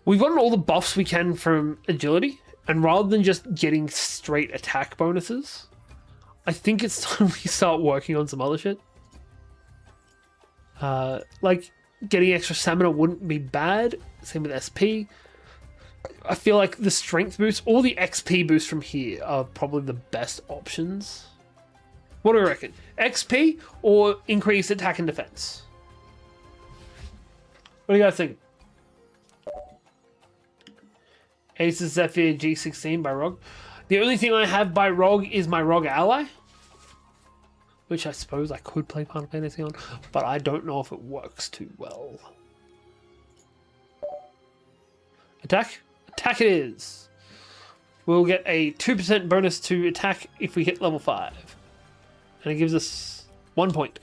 We've gotten all the buffs we can from agility, and rather than just getting straight attack bonuses, I think it's time we start working on some other shit. Like, getting extra stamina wouldn't be bad. Same with SP. I feel like the strength boost or the XP boost from here are probably the best options. What do you reckon? XP or increased attack and defense? What do you guys think? Aces Zephyr G16 by ROG. The only thing I have by ROG is my ROG ally, which I suppose I could play Final Fantasy on, but I don't know if it works too well. Attack? Attack it is! We'll get a 2% bonus to attack if we hit level 5. And it gives us 1 point.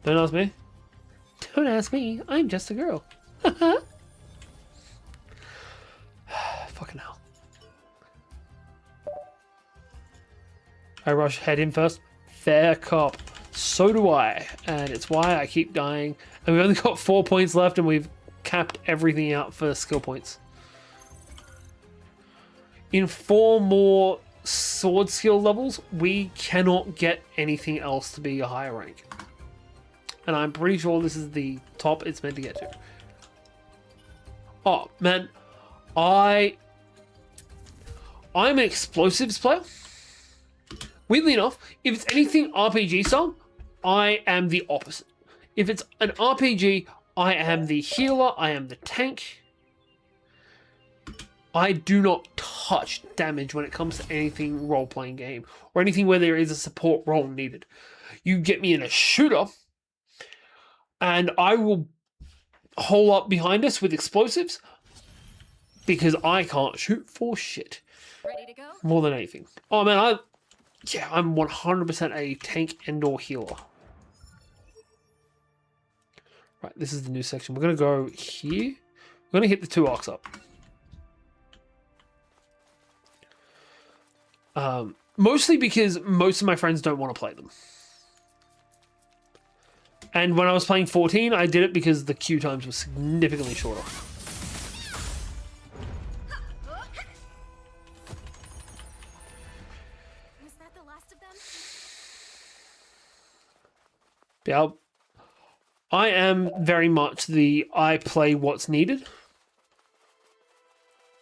Don't ask me. Don't ask me. I'm just a girl. Fucking hell. I rush head in first. Fair cop. So do I. And it's why I keep dying. And we've only got 4 points left and we've capped everything out for skill points. In 4 more sword skill levels, we cannot get anything else to be a higher rank. And I'm pretty sure this is the top it's meant to get to. Oh, man. I'm an explosives player. Weirdly enough, if it's anything RPG style, I am the opposite. If it's an RPG, I am the healer, I am the tank. I do not touch damage when it comes to anything role-playing game, or anything where there is a support role needed. You get me in a shooter, and I will hole up behind us with explosives, because I can't shoot for shit. Ready to go? More than anything. Oh man, I'm 100% a tank and/or healer. Right, this is the new section. We're going to go here. We're going to hit the 2 arcs up. Mostly because most of my friends don't want to play them. And when I was playing 14, I did it because the queue times were significantly shorter. Was that the last of them? Yeah, I am very much I play what's needed.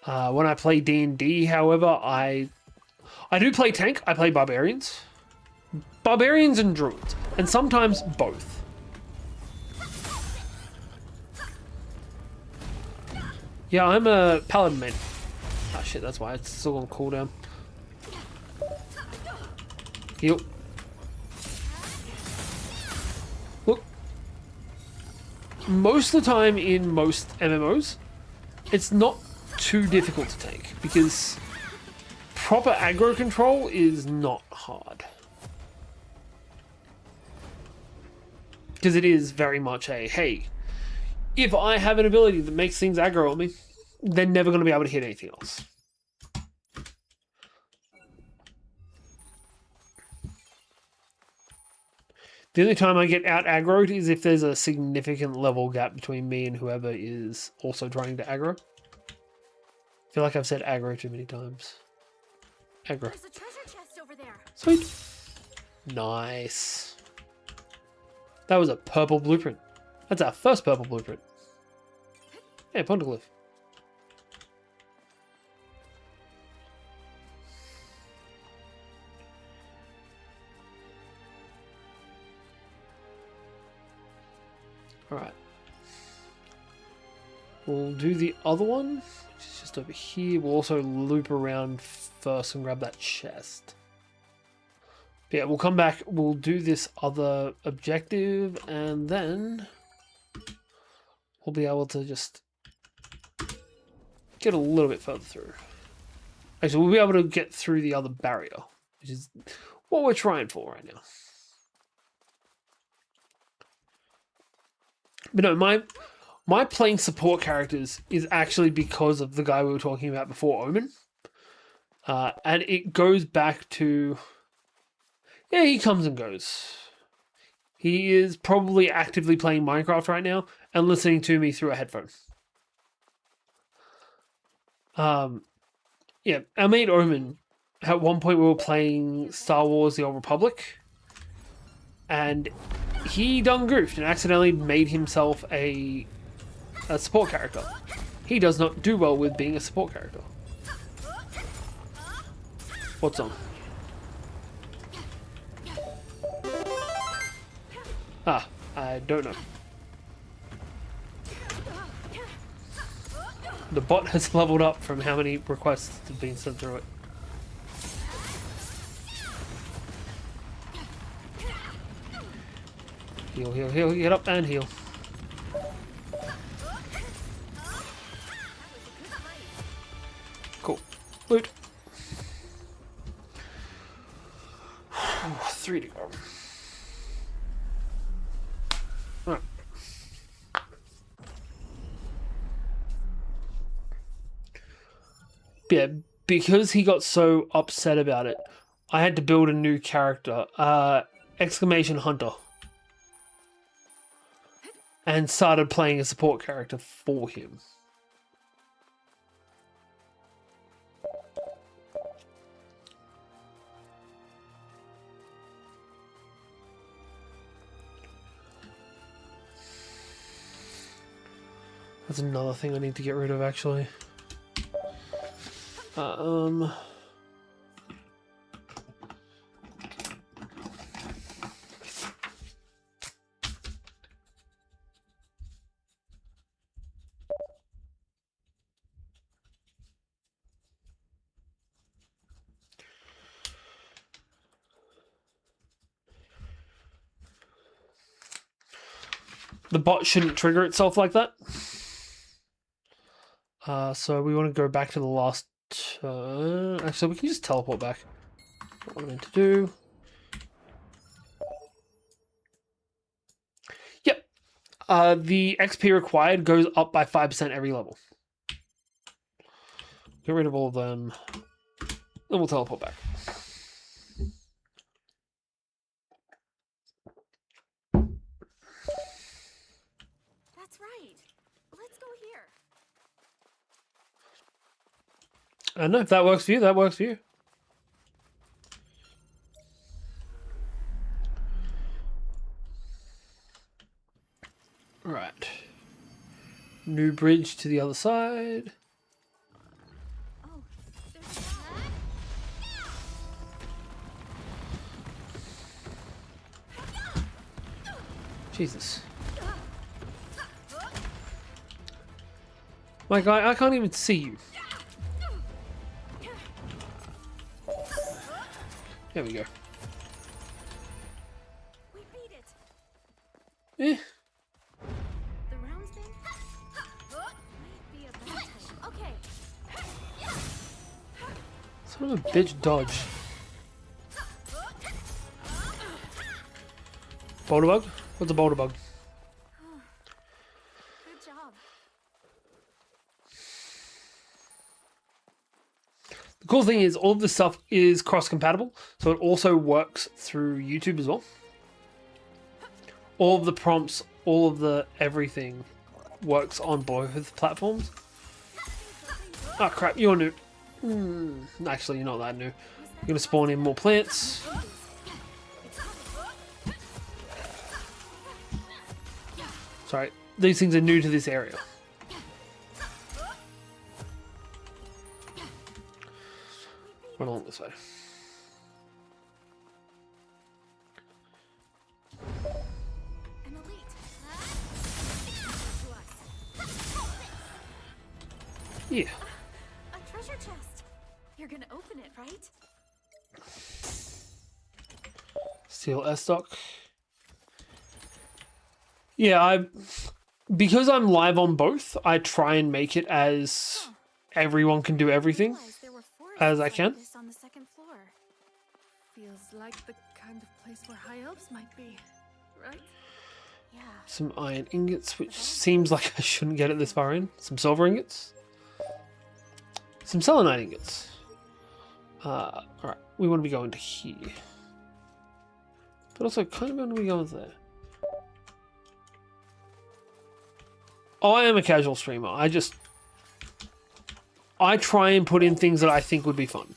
When I play D&D, however, I do play tank. I play barbarians. Barbarians and druids. And sometimes both. Yeah, I'm a paladin main. Ah shit, that's why it's still on cooldown. Heal. Look, most of the time in most MMOs, it's not too difficult to take because proper aggro control is not hard. Because it is very much a, hey, if I have an ability that makes things aggro on me, they're never going to be able to hit anything else. The only time I get out aggroed is if there's a significant level gap between me and whoever is also trying to aggro. I feel like I've said aggro too many times. Aggro. There's a treasure chest over there. Sweet. Nice. That was a purple blueprint. That's our first purple blueprint. Yeah, Poneglyph. Alright. We'll do the other one, which is just over here. We'll also loop around first and grab that chest. But yeah, we'll come back, we'll do this other objective, and then we'll be able to just get a little bit further through. Actually, we'll be able to get through the other barrier, which is what we're trying for right now. But no, my playing support characters is actually because of the guy we were talking about before, Omen. And it goes back to... Yeah, he comes and goes. He is probably actively playing Minecraft right now and listening to me through a headphone. Yeah, our mate Omen, at one point we were playing Star Wars The Old Republic, and he done goofed and accidentally made himself a support character. He does not do well with being a support character. What's on? Ah, I don't know. The bot has leveled up from how many requests have been sent through it. Heal, heal, heal, get up and heal. Cool. Loot. 3 to go. Alright. Yeah, because he got so upset about it, I had to build a new character. Exclamation Hunter. And started playing a support character for him. That's another thing I need to get rid of, actually. The bot shouldn't trigger itself like that. So we want to go back to the last turn. Actually, we can just teleport back. What I meant to do. Yep. The XP required goes up by 5% every level. Get rid of all of them. Then we'll teleport back. That's right. Let's go here. I don't know if that works for you. That works for you. Right. New bridge to the other side. Oh, there's that. Jesus. My guy, I can't even see you. There we go. We beat it. Eh. The rounds thing might be a bad time. Okay. Son of a bitch, dodge. Boulder bug? What's a boulder bug? Good job. The cool thing is all of this stuff is cross-compatible, so it also works through YouTube as well. All of the prompts, all of the everything works on both platforms. Oh crap, you're new. Actually, you're not that new. You're gonna spawn in more plants. Sorry, these things are new to this area. Run along this way. An elite. Yeah. A treasure chest. You're gonna open it, right? Steel S stock. Yeah, because I'm live on both, I try and make it as everyone can do everything Realized there were forests as I like can. this on the second floor. Feels like the kind of place where high elves might be, right? Yeah. Some iron ingots, which seems like I shouldn't get it this far in. Some silver ingots. Some selenite ingots. Alright, we want to be going to here. But also, kind of want to be going there. I am a casual streamer. I try and put in things that I think would be fun.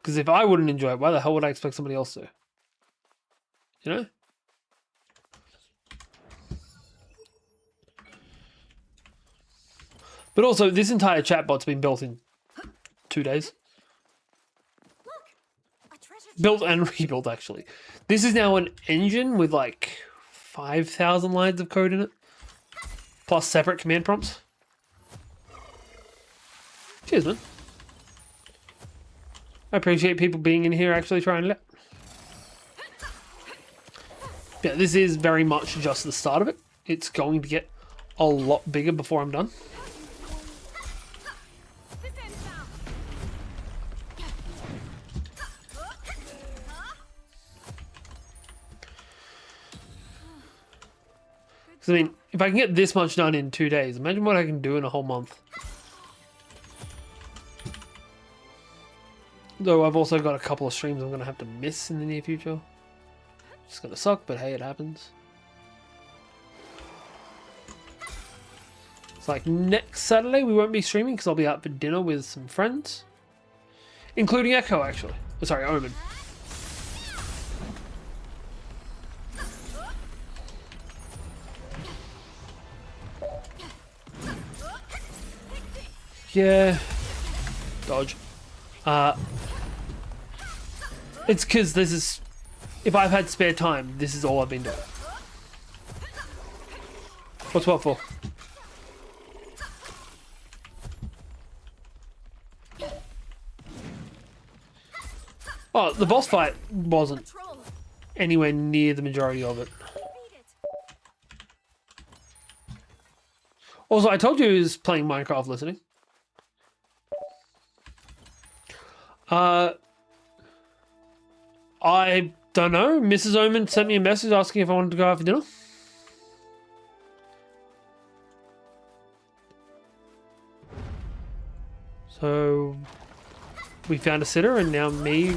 Because if I wouldn't enjoy it, why the hell would I expect somebody else to? You know? But also, this entire chatbot's been built in 2 days. Look, a treasure Built and rebuilt, actually. This is now an engine with like 5,000 lines of code in it. Plus separate command prompts. Cheers, man. I appreciate people being in here actually trying it out. Yeah, this is very much just the start of it. It's going to get a lot bigger before I'm done. This ends now. Because, I mean, if I can get this much done in 2 days, imagine what I can do in a whole month. Though I've also got a couple of streams I'm going to have to miss in the near future. It's going to suck, but hey, it happens. It's like next Saturday we won't be streaming because I'll be out for dinner with some friends. Including Echo, actually. Oh, sorry, Omen. Yeah. Dodge. It's because this is... If I've had spare time, this is all I've been doing. What's what for? Oh, the boss fight wasn't Troll. anywhere near the majority of it. Beat it. Also, I told you he was playing Minecraft listening. I don't know. Mrs. Omen sent me a message asking if I wanted to go out for dinner. So we found a sitter, and now me,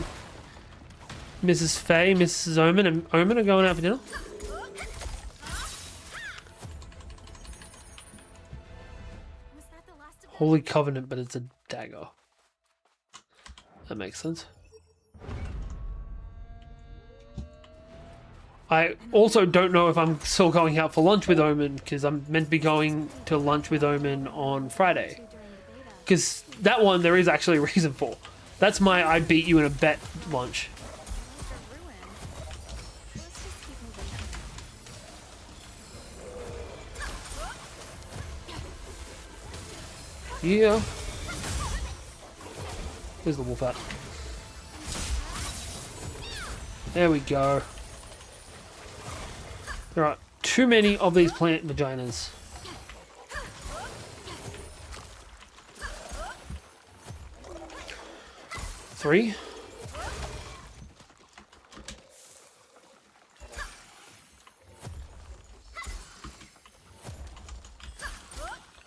Mrs. Faye, Mrs. Omen, and Omen are going out for dinner. Was that the last of Holy Covenant, but it's a dagger. That makes sense. I also don't know if I'm still going out for lunch with Omen, because I'm meant to be going to lunch with Omen on Friday. during the beta? Because that one there is actually a reason for. That's my I beat you in a bet lunch. Those are ruined. Let's just keep moving. here. There's the wolf at. There we go. There are too many of these plant vaginas. Three.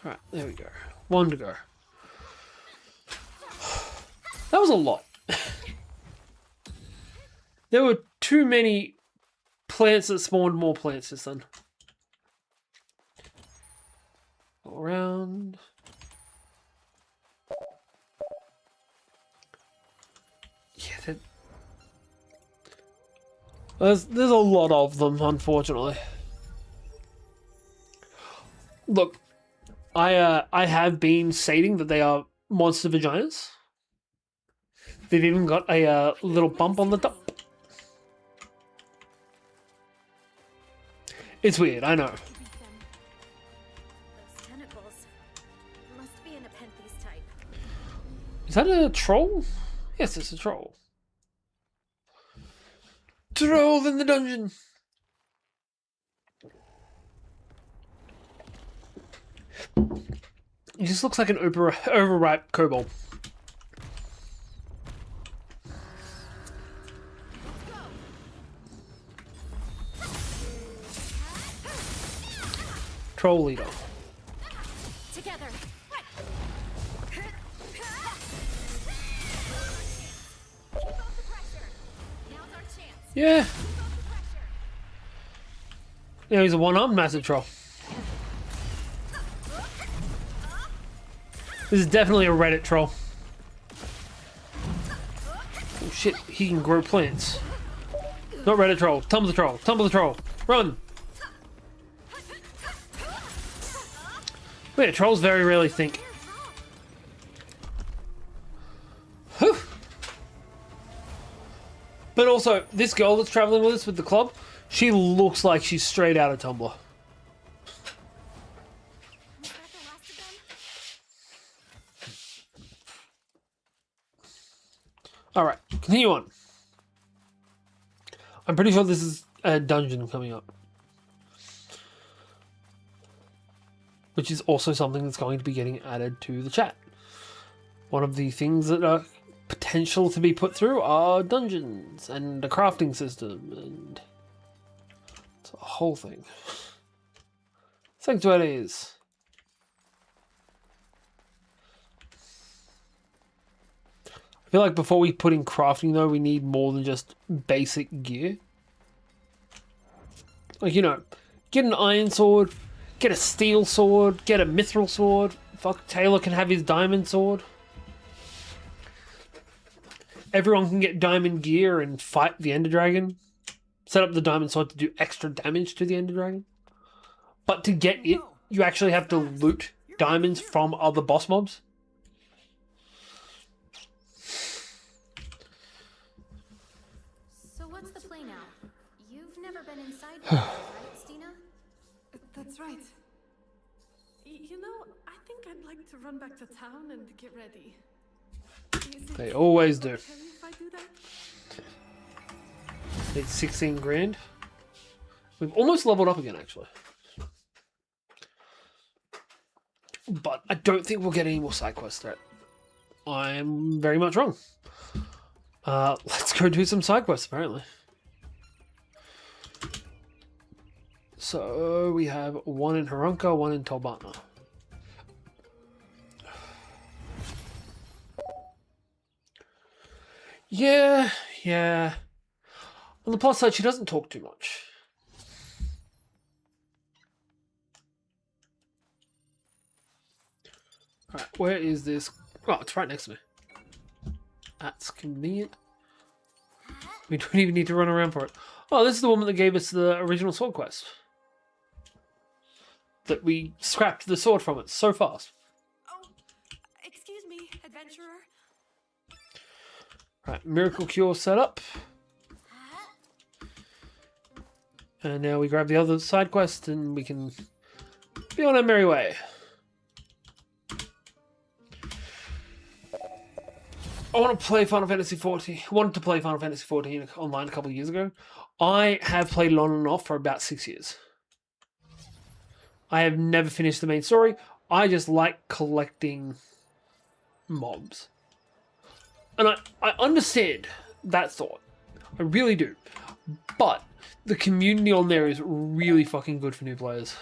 Alright, there we go. One to go. That was a lot. There were too many plants that spawned more plants this time. All around. Yeah, there's a lot of them, unfortunately. Look, I have been stating that they are monster vaginas. They've even got a little bump on the top. It's weird, I know. Those tentacles must be an Nepenthes type. Is that a troll? Yes, it's a troll. Troll in the dungeon. He just looks like an overripe kobold. Troll leader. Together. Keep up the pressure. Now's our chance. Yeah. Keep up the pressure. Yeah, he's a one-armed massive troll. This is definitely a Reddit troll. Oh shit, he can grow plants. Not Reddit troll, Tumblr troll, Tumblr troll. Run! But yeah, trolls very rarely think. Whew. But also, this girl that's traveling with us with the club, she looks like she's straight out of Tumblr. Was that the last of them? Alright, continue on. I'm pretty sure this is a dungeon coming up. Which is also something that's going to be getting added to the chat. One of the things that are potential to be put through are dungeons and a crafting system, and it's a whole thing. Sanctuaries. I feel like before we put in crafting though, we need more than just basic gear. Like, you know, get an iron sword, get a steel sword, get a mithril sword. Fuck, Taylor can have his diamond sword. Everyone can get diamond gear and fight the Ender Dragon. Set up the diamond sword to do extra damage to the Ender Dragon. But to get it, you actually have to loot diamonds from other boss mobs. So what's the play now? You've never been inside before, right, Stina? That's right. You know, I think I'd like to run back to town and get ready. Is it They always do. okay if I do that? It's 16 grand. We've almost leveled up again, actually. But I don't think we'll get any more side quests there. I'm very much wrong. Let's go do some side quests, apparently. So we have one in Harunka, one in Tolbana. Yeah. On the plus side, she doesn't talk too much. Alright, where is this? Oh, it's right next to me. That's convenient. We don't even need to run around for it. Oh, this is the woman that gave us the original sword quest. That we scrapped the sword from it so fast. Oh, excuse me, adventurer. Right, miracle cure set up. And now we grab the other side quest and we can be on our merry way. want to play Final Fantasy 14. Wanted to play Final Fantasy 14 online a couple of years ago. I have played it on and off for about 6 years. I have never finished the main story. I just like collecting mobs. And I understand that thought. I really do. But the community on there is really fucking good for new players.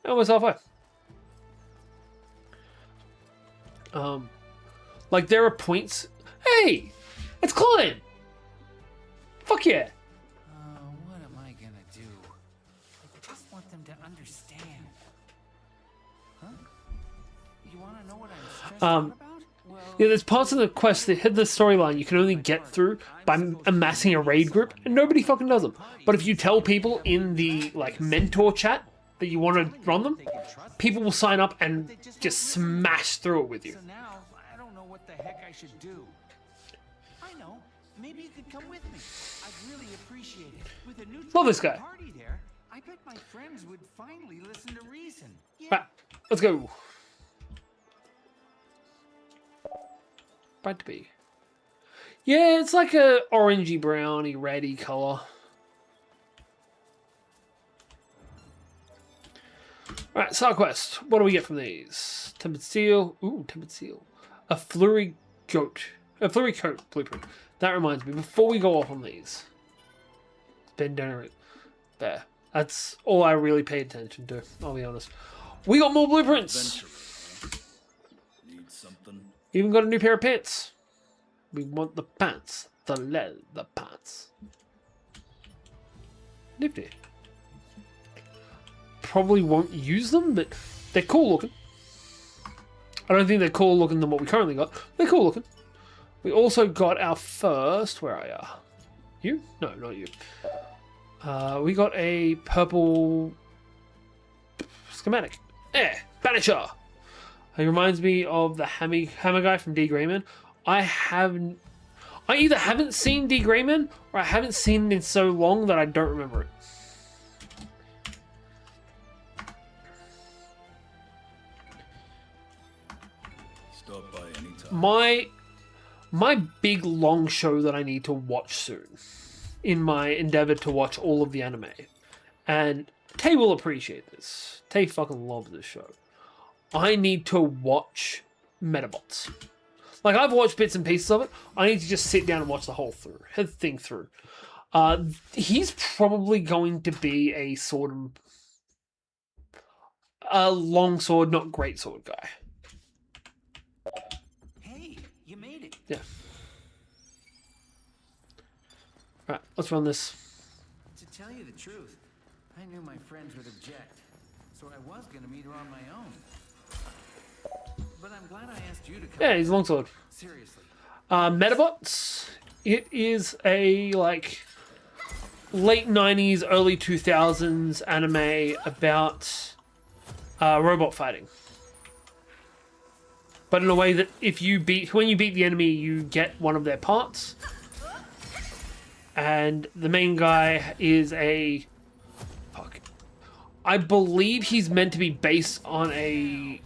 Almost halfway. Like there are points. Hey, it's Klein. Fuck yeah. What am I gonna do? I just want them to understand. Huh? You wanna know what I'm stressed out about? Well, Yeah, there's parts of the quest that hit the storyline you can only get through by amassing a raid group, and nobody fucking does them. But if you tell people in the like mentor chat that you want to run them, people will sign up and just smash through it with you. so now I don't know what the heck I should do. I know. Maybe you could come with me. I'd really appreciate it. With a new Love this guy. party there, I bet my friends would finally listen to reason. Yeah. Right, let's go. Bright to be. Yeah, it's like a orangey, browny, reddy color. Alright, side quest. What do we get from these? Tempered steel. Ooh, tempered steel. A flurry goat. A flurry coat blueprint. That reminds me, before we go off on these. Bend down there. That's all I really pay attention to, I'll be honest. We got more blueprints! Need something? Even got a new pair of pants. We want the pants. The leather pants. Nifty. Probably won't use them, but they're cool looking. I don't think they're cooler looking than what we currently got. They're cool looking. We also got our first... Where are you? You? No, not you. We got a purple schematic. Banisher. He reminds me of the hammer guy from D. Grayman. I either haven't seen D. Grayman or I haven't seen it in so long that I don't remember it. Stop by anytime. My big long show that I need to watch soon in my endeavor to watch all of the anime. And Tay will appreciate this. Tay fucking loves this show. I need to watch Metabots. Like, I've watched bits and pieces of it. I need to just sit down and watch the whole thing through. He's probably going to be a long sword, not great sword guy. Hey, you made it. Yeah. Right, let's run this. To tell you the truth, I knew my friends would object, so I was gonna meet her on my own. But I'm glad I asked you to come. Yeah, he's a longsword. Seriously. Metabots. It is a like late 90s, early 2000s anime about robot fighting. But in a way that when you beat the enemy, you get one of their parts. And the main guy is I believe he's meant to be based on a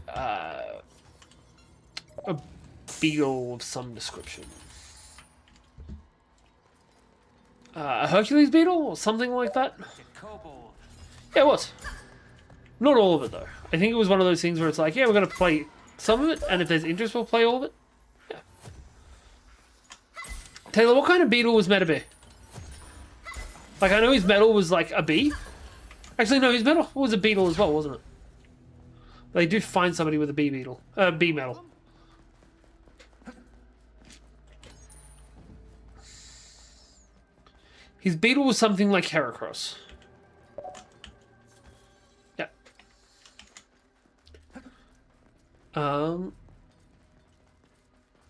beetle of some description. A Hercules beetle or something like that? Kobold. Yeah, it was. Not all of it, though. I think it was one of those things where it's like, yeah, we're going to play some of it, and if there's interest, we'll play all of it. Yeah. Taylor, what kind of beetle was meant to be? Like, I know his metal was like a bee. Actually, no, his metal was a beetle as well, wasn't it? They did find somebody with a bee metal. His beetle was something like Heracross. Yeah.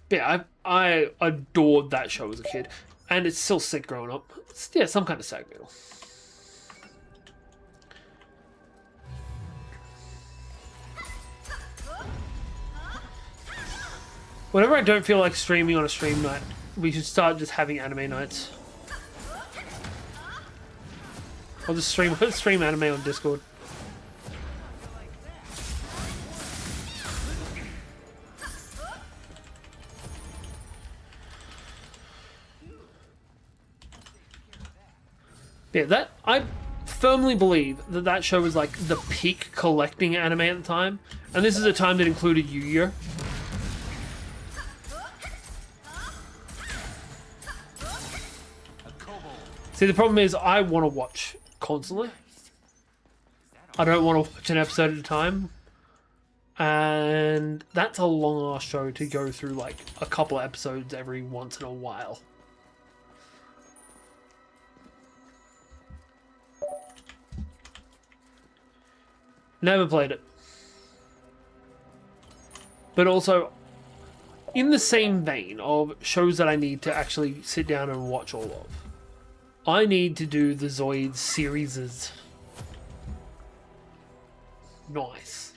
Yeah, I adored that show as a kid, and it's still sick growing up. It's, yeah, some kind of sag beetle. Whenever I don't feel like streaming on a stream night, we should start just having anime nights. I'll just stream anime on Discord. Yeah, that I firmly believe that that show was like the peak collecting anime at the time, and this is a time that included Yu-Gi-Oh. See, the problem is I want to watch constantly. I don't want to watch an episode at a time, and that's a long ass show to go through like a couple of episodes every once in a while. Never played it. But also, in the same vein of shows that I need to actually sit down and watch all of, I need to do the Zoids series. Nice.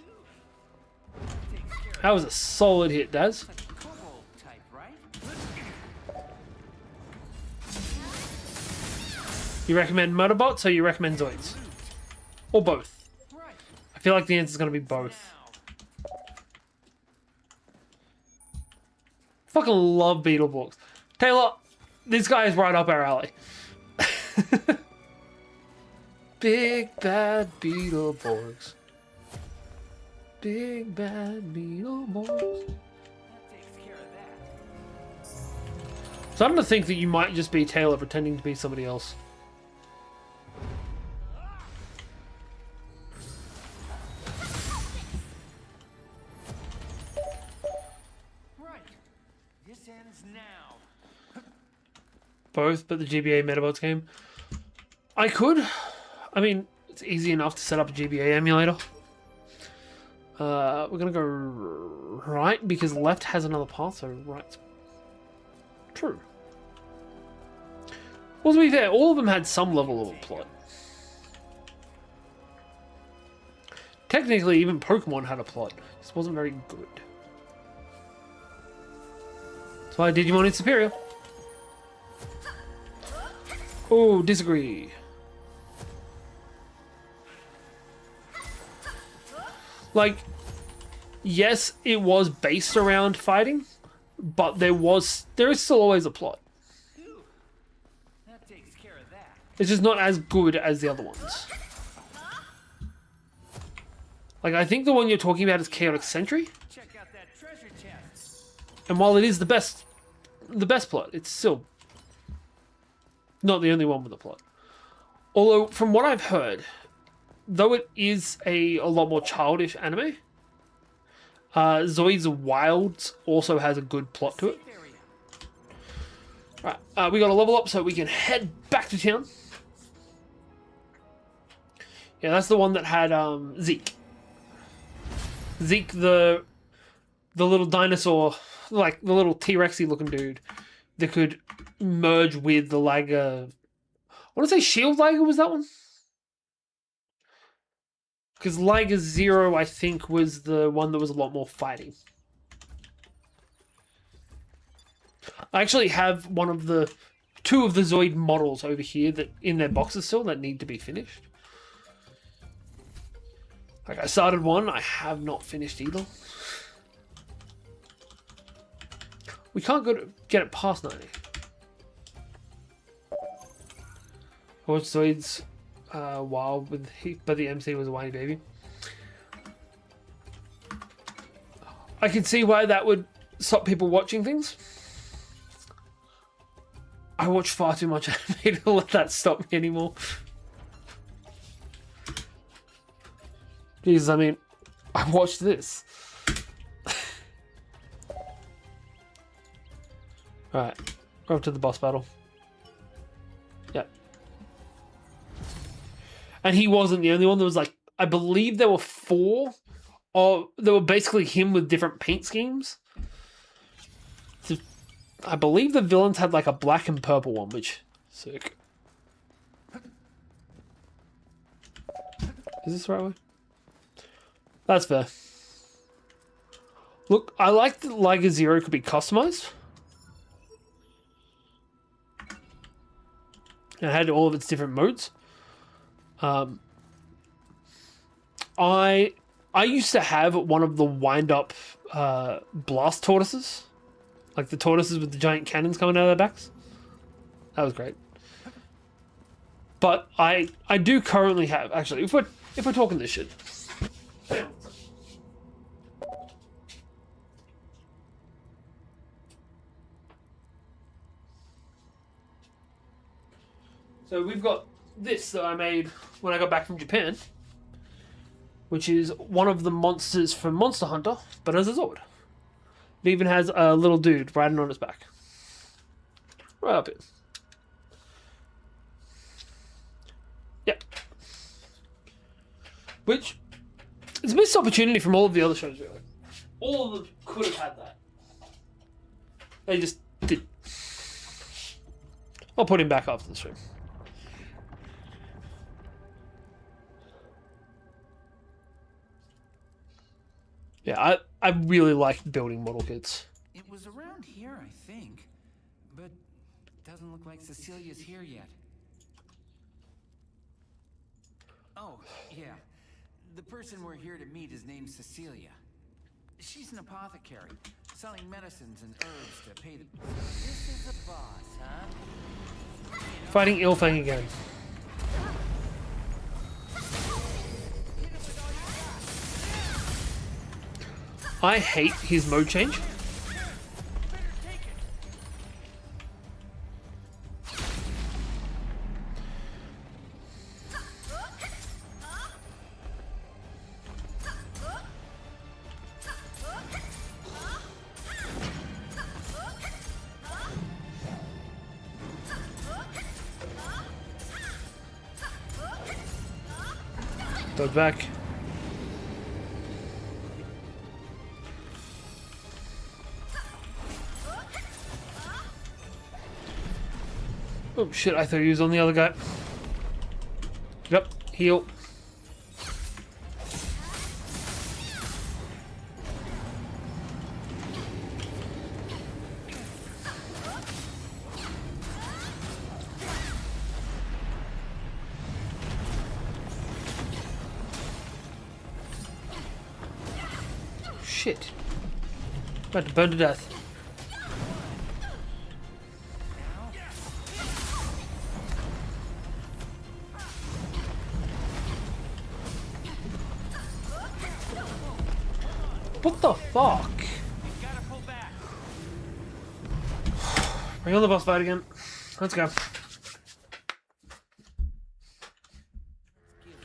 That was a solid hit, Daz. You recommend Murderbots or you recommend Zoids? Or both? I feel like the answer is going to be both. Fucking love Beetleborgs. Taylor, this guy is right up our alley. Big bad Beetleborgs. Big bad Beetleborgs. Starting to think that you might just be Taylor pretending to be somebody else. Both, but the GBA Metabots game. I could. I mean, it's easy enough to set up a GBA emulator. We're gonna go right because left has another path, so right. True. Well, to be fair, all of them had some level of a plot. Technically, even Pokemon had a plot. This wasn't very good. That's why Digimon is superior. Oh, disagree. Like, yes, it was based around fighting, but there is still always a plot. That takes care of that. It's just not as good as the other ones. Like, I think the one you're talking about is Chaotic Sentry. Check out that treasure chest. And while it is the best plot, it's still not the only one with a plot. Although, from what I've heard, though it is a lot more childish anime, Zoids Wilds also has a good plot to it. Right, we got to level up so we can head back to town. Yeah, that's the one that had Zeke. Zeke, the little dinosaur, like the little T-Rexy looking dude that could merge with the Liger. I want to say Shield Liger was that one? Because Liger Zero, I think, was the one that was a lot more fighting. I actually have two of the Zoid models over here that in their boxes still that need to be finished. Like, I started one, I have not finished either. We can't get it past 90. I watched Zoids Wild, but the MC was a whiny baby. I can see why that would stop people watching things. I watch far too much anime to let that stop me anymore. Jesus, I mean, I watched this. Alright, we're up to the boss battle. Yep. And he wasn't the only one. There was like, I believe there were 4. Or they were basically him with different paint schemes. So, I believe the villains had like a black and purple one, which sick. Is this the right way? That's fair. Look, I like that Liger Zero could be customized. It had all of its different modes. I used to have one of the wind-up blast tortoises. Like the tortoises with the giant cannons coming out of their backs. That was great. But I do currently have, actually, if we're talking this shit. So we've got this that I made when I got back from Japan, which is one of the monsters from Monster Hunter, but as a Zord. It even has a little dude riding on his back. Right up here. Yep. Which is a missed opportunity from all of the other shows, really. All of them could have had that. They just didn't. I'll put him back after the stream. Yeah, I really like building model kits. It was around here, I think. But doesn't look like Cecilia's here yet. Oh, yeah. The person we're here to meet is named Cecilia. She's an apothecary, selling medicines and herbs to pay the... This is a boss, huh? Fighting Ilfang again. I hate his mode change. Dodge back. Oh shit, I thought he was on the other guy. Get up, heal. Shit. About to burn to death. What the fuck? Bring on the boss fight again. Let's go. Give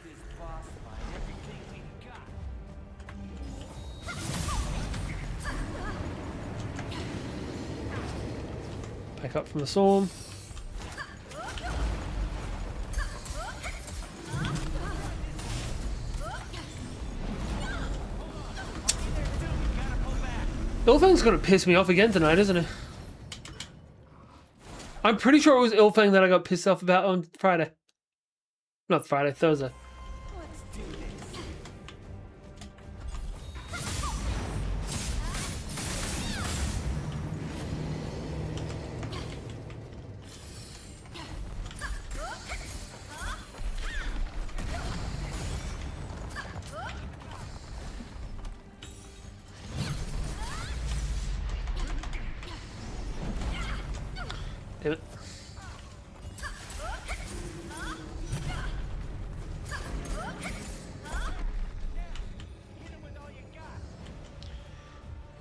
this boss fight everything we got. Back up from the storm. Ilfang's gonna piss me off again tonight, isn't it? I'm pretty sure it was Ilfang that I got pissed off about on Friday. Not Friday, Thursday. Let's do this. Damn it.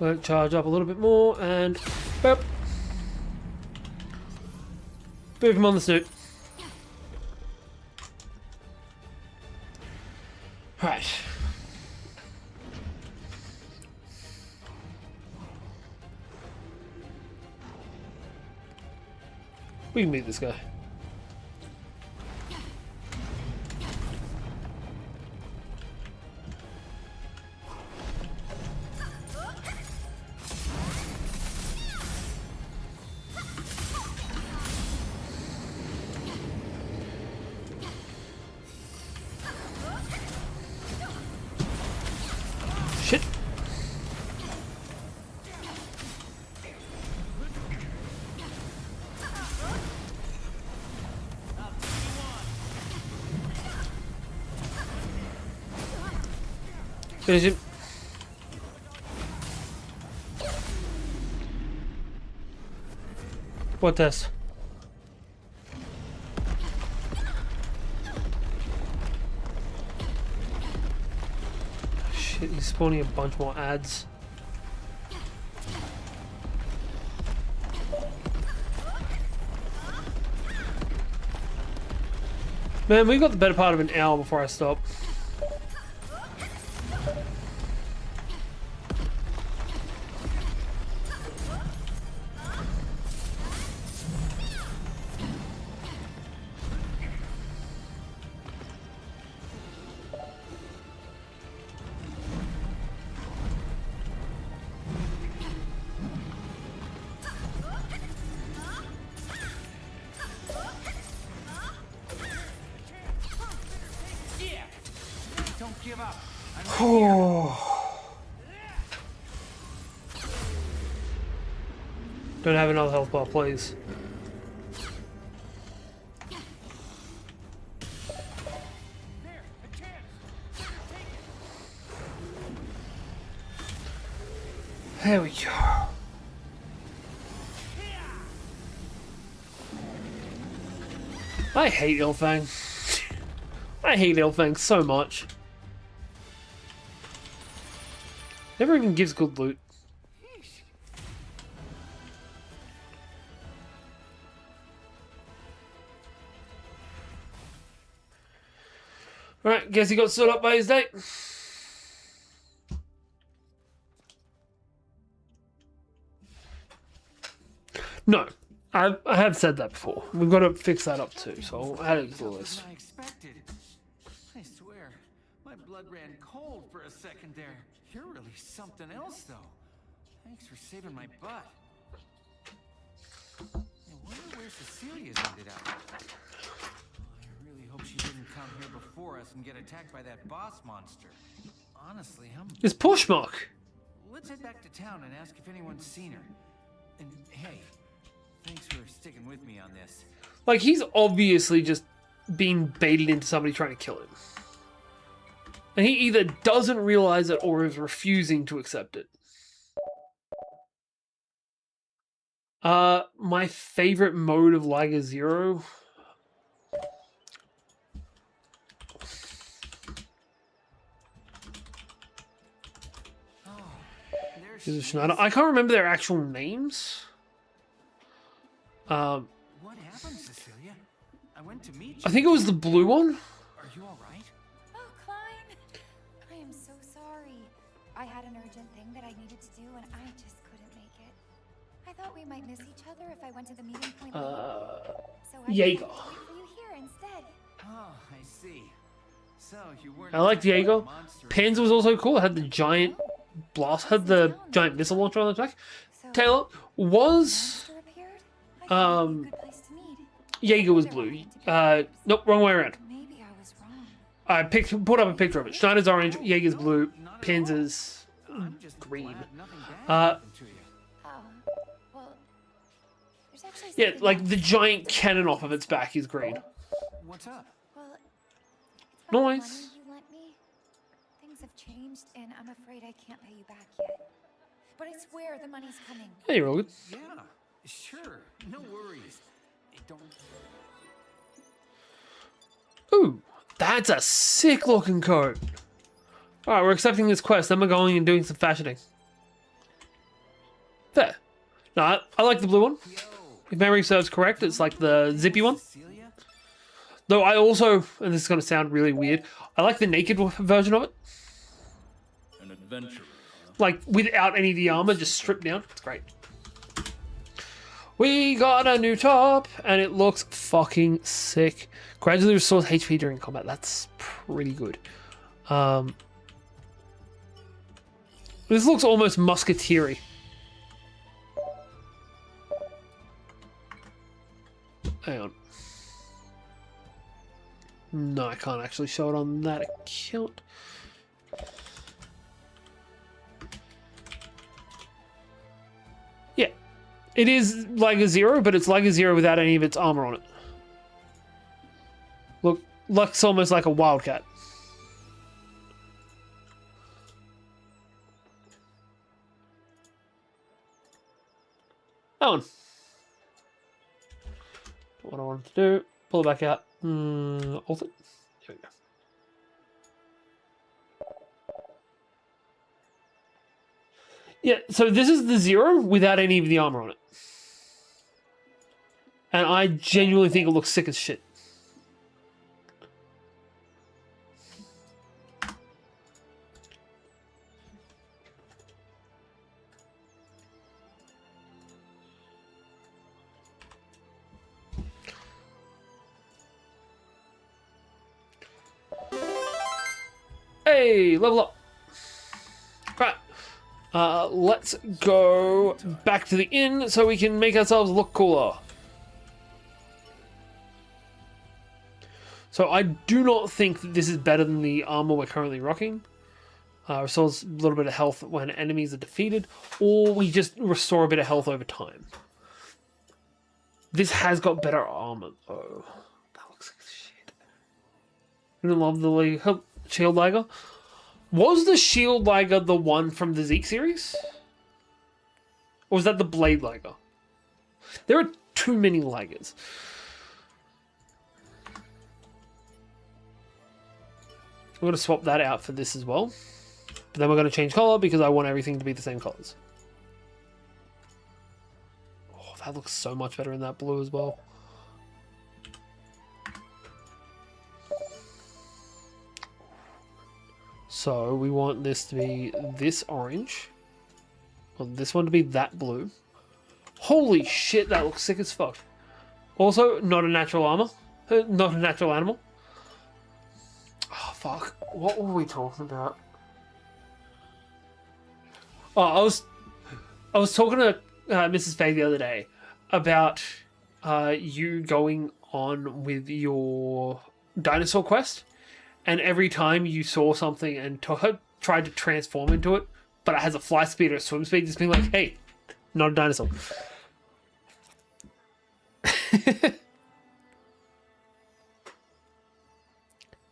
Let it charge up a little bit more and boop. Boop him on the snoot. Right. We can beat this guy. Shit. Finish him. What this? Shit, he's spawning a bunch more ads. Man, we've got the better part of an hour before I stop. Don't give up. Don't have another health bar, please. There we go. I hate Ilfang. I hate Ilfang so much. Never even gives good loot. Alright, guess he got stood up by his date. No, I have said that before. We've got to fix that up too, so I'll add it to the list. I expected. I swear, my blood ran cold for a second there. You're really something else, though. Thanks for saving my butt. I wonder where Cecilia's ended up. I really hope she didn't come here before us and get attacked by that boss monster. Honestly, It's Pushmark. Let's head back to town and ask if anyone's seen her. And hey, thanks for sticking with me on this. Like, he's obviously just being baited into somebody trying to kill him. And he either doesn't realize it or is refusing to accept it. My favorite mode of Liga Zero. Is it Schneider? I can't remember their actual names. What happened, Cecilia? I went to meet you. I think it was the blue one. Are you all right? Oh, Klein! I am so sorry. I had an urgent thing that I needed to do, and I just couldn't make it. I thought we might miss each other if I went to the meeting point. So I Jaeger. decided to wait for you here instead. Oh, I see. So you weren't. I like Diego. Panzer was also cool. It had the giant blast, had the giant missile launcher on the back. So Taylor was monster appeared? I thought it would be a good place to meet. Jaeger was blue. Nope, wrong way around. Maybe I was wrong. I put up a picture of it. Schneider's orange, Jaeger's blue, Panzer's I'm just green. glad nothing bad Uh, happened to you. Oh, well, there's actually Yeah, something like else. the giant cannon off of its back is green. What's up? Well, it's about the Nice. money you lent me. Things have changed, and I'm afraid I can't pay you back yet. But I swear the money's coming. Hey, you're all good. Yeah, sure. No worries. Don't. Ooh, that's a sick looking coat. Alright, we're accepting this quest, then we're going and doing some fashioning. Fair. No, I like the blue one. Yo. If memory serves correct, it's like the zippy one. Cecilia? Though I also, and this is going to sound really weird, I like the naked version of it. An adventurer. Like, without any of the armor, just stripped down. It's great. We got a new top, and it looks fucking sick. Gradually restores HP during combat. That's pretty good. This looks almost musketeer-y. Hang on. No, I can't actually show it on that account. Yeah. It is like a Zero, but it's like a Zero without any of its armor on it. Look, looks almost like a Wildcat. That one. What I wanted to do, pull it back out. Ult it. There we go. Yeah, so this is the 0 without any of the armor on it. And I genuinely think it looks sick as shit. Hey, level up. Right. Let's go back to the inn so we can make ourselves look cooler. So I do not think that this is better than the armor we're currently rocking. Restores a little bit of health when enemies are defeated, or we just restore a bit of health over time. This has got better armor, though. That looks like shit. I don't love the shield dagger. Was the shield dagger the one from the Zeke series? Or was that the blade dagger? There are too many daggers. I'm going to swap that out for this as well. But then we're going to change color because I want everything to be the same colors. Oh, that looks so much better in that blue as well. So we want this to be this orange. Well, this one to be that blue. Holy shit, that looks sick as fuck. Also, not a natural armor. Not a natural animal. Oh, fuck. What were we talking about? Oh, I was talking to Mrs. Faye the other day about you going on with your dinosaur quest, and every time you saw something and tried to transform into it, but it has a fly speed or a swim speed, just being like, hey, not a dinosaur.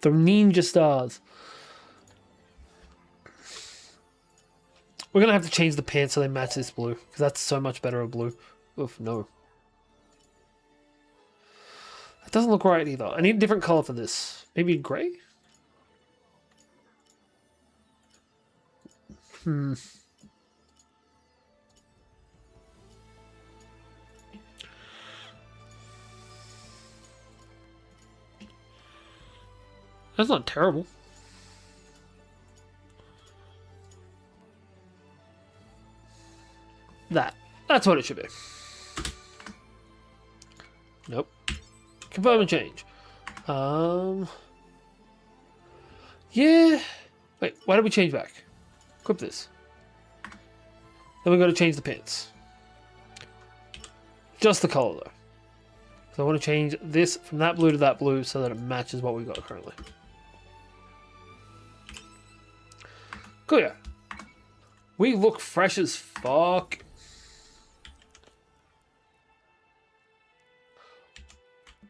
The ninja stars. We're going to have to change the pants so they match this blue, because that's so much better a blue. Oof, no. It doesn't look right either. I need a different color for this. Maybe gray? That's not terrible. That's what it should be. Nope. Confirm and change. Yeah. Wait, why did we change back? Equip this. Then we got to change the pants. Just the color though. So I want to change this from that blue to that blue so that it matches what we got currently. Cool, yeah. We look fresh as fuck.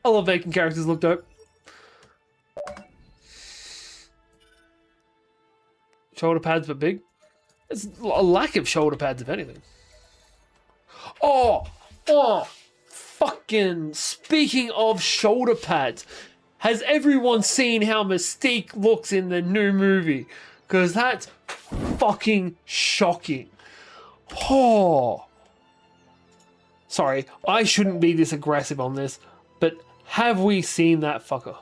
I love making characters look dope. Shoulder pads but big. It's a lack of shoulder pads if anything. Oh, fucking speaking of shoulder pads, has everyone seen how Mystique looks in the new movie? Because that's fucking shocking. Oh. Sorry, I shouldn't be this aggressive on this, but have we seen that fucker?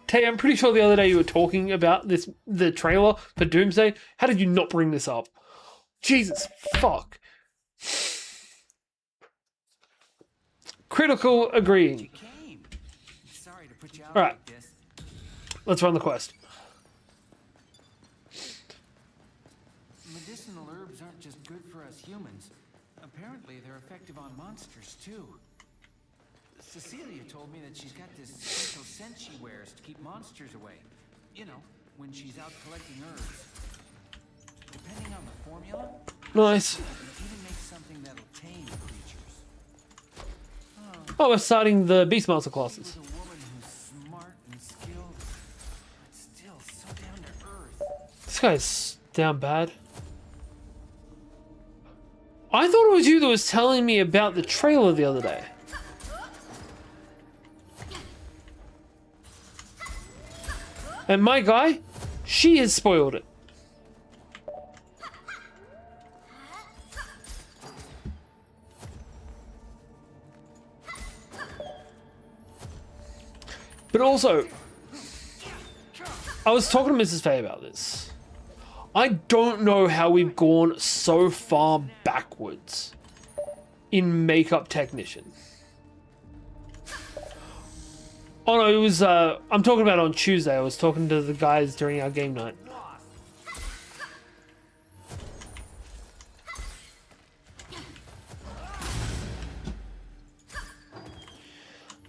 Tay, I'm pretty sure the other day you were talking about the trailer for Doomsday. How did you not bring this up? Jesus fuck. Critical agreeing. Sorry to put you out All right. like this. Let's run the quest. Medicinal herbs aren't just good for us humans. Apparently, they're effective on monsters, too. Cecilia told me that she's got this special scent she wears to keep monsters away. You know, when she's out collecting herbs. Depending on the formula, Nice. you can even make something that'll tame creatures. Oh, we're starting the Beastmaster She classes. was a woman who's smart and skilled, but still so down to earth. This guy's down bad. I thought it was you that was telling me about the trailer the other day. And my guy, she has spoiled it. But also, I was talking to Mrs. Faye about this. I don't know how we've gone so far backwards in makeup technician. Oh no, it was, I'm talking about on Tuesday. I was talking to the guys during our game night.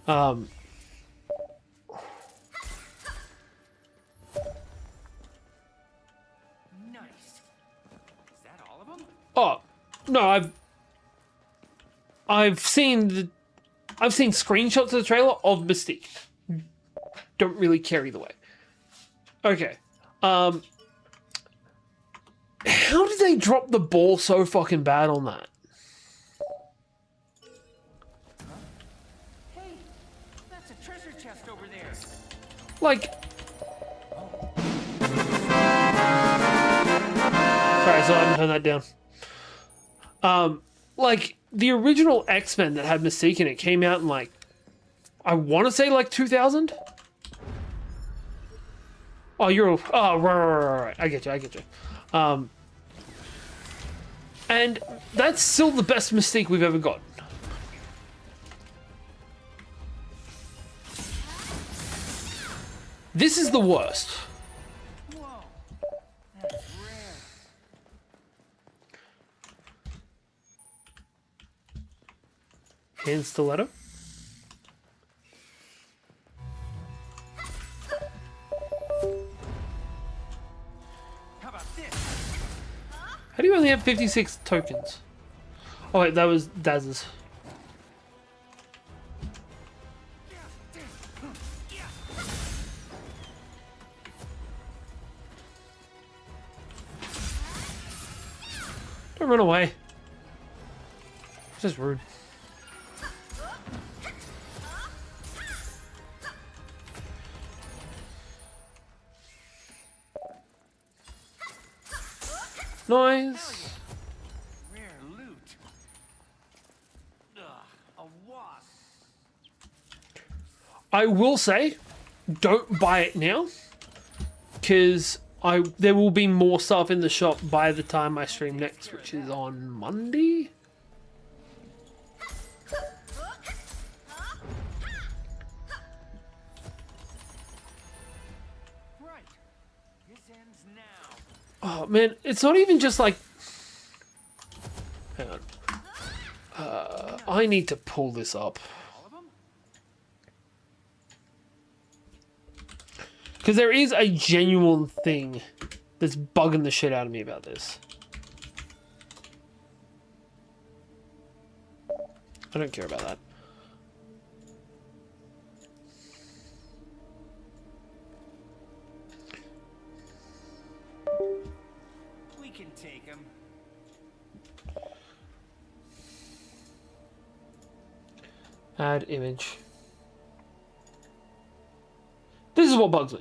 Nice. Is that all of them? Oh, no, I've seen screenshots of the trailer of Mystique. Don't really care either way. Okay. How did they drop the ball so fucking bad on that? Hey, that's a treasure chest over there. Like... Sorry, so I haven't turned that down. Like, the original X-Men that had Mystique in it came out in, like, I want to say, like, 2000? Oh, right. I get you. And that's still the best Mystique we've ever got. This is the worst. Whoa, that's rare. Hand stiletto. How about this? How do you only have 56 tokens? Oh wait, that was Daz's. Don't run away. It's just rude. Nice. Rare loot. Ugh, a wasp. I will say, don't buy it now, because there will be more stuff in the shop by the time I stream next, which is on Monday. Right. This ends now. Oh man, it's not even just like... Hang on. I need to pull this up. All of them? Because there is a genuine thing that's bugging the shit out of me about this. I don't care about that. We can take them. Add image. This is what bugs me.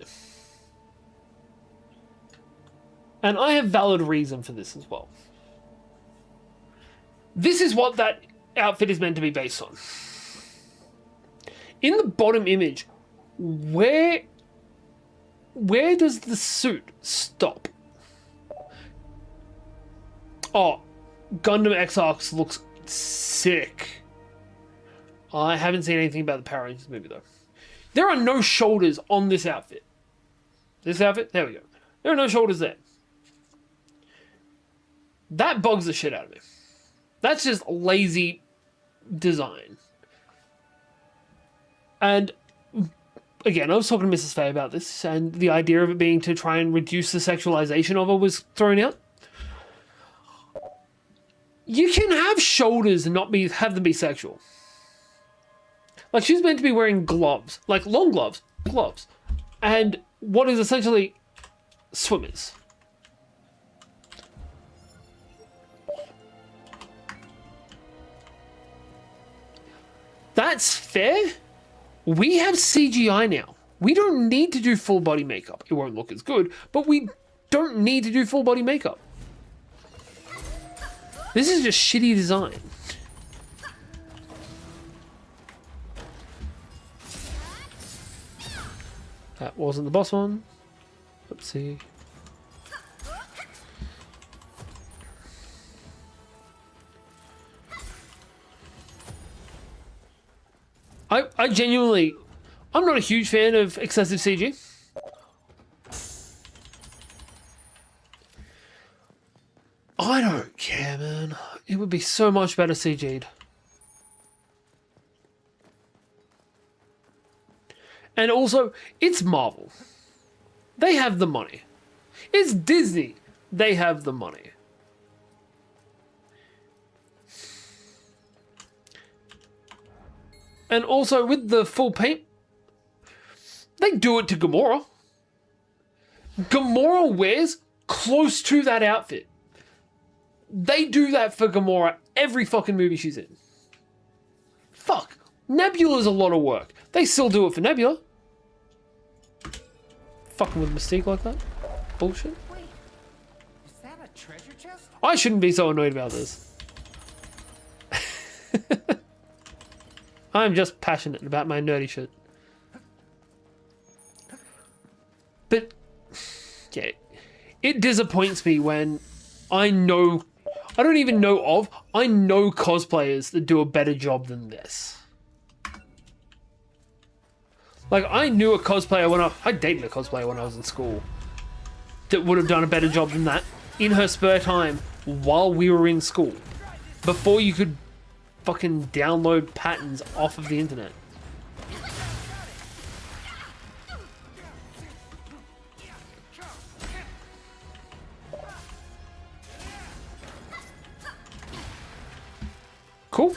And I have valid reason for this as well. This is what that outfit is meant to be based on. In the bottom image, where does the suit stop? Oh, Gundam X-Arcs looks sick. I haven't seen anything about the Power Rangers movie though. There are no shoulders on this outfit. This outfit? There we go. There are no shoulders there. That bugs the shit out of me. That's just lazy design. And again, I was talking to Mrs. Faye about this, and the idea of it being to try and reduce the sexualization of her was thrown out. You can have shoulders and not have them be sexual. Like, she's meant to be wearing gloves, like long gloves, and what is essentially swimmers. That's fair. We have CGI now. We don't need to do full body makeup. It won't look as good, but we don't need to do full body makeup. This is just shitty design. That wasn't the boss one. Let's see. I genuinely, I'm not a huge fan of excessive CG. I don't care, man. It would be so much better CG'd. And also, it's Marvel. They have the money. It's Disney. They have the money. And also, with the full paint, they do it to Gamora. Gamora wears close to that outfit. They do that for Gamora every fucking movie she's in. Fuck. Nebula's a lot of work. They still do it for Nebula. Fucking with Mystique like that. Bullshit. Wait, is that a treasure chest? I shouldn't be so annoyed about this. I'm just passionate about my nerdy shit. But, yeah, it disappoints me when I know cosplayers that do a better job than this. Like, I knew a cosplayer when I dated a cosplayer when I was in school that would have done a better job than that in her spare time while we were in school. Before you could fucking download patterns off of the internet. Cool.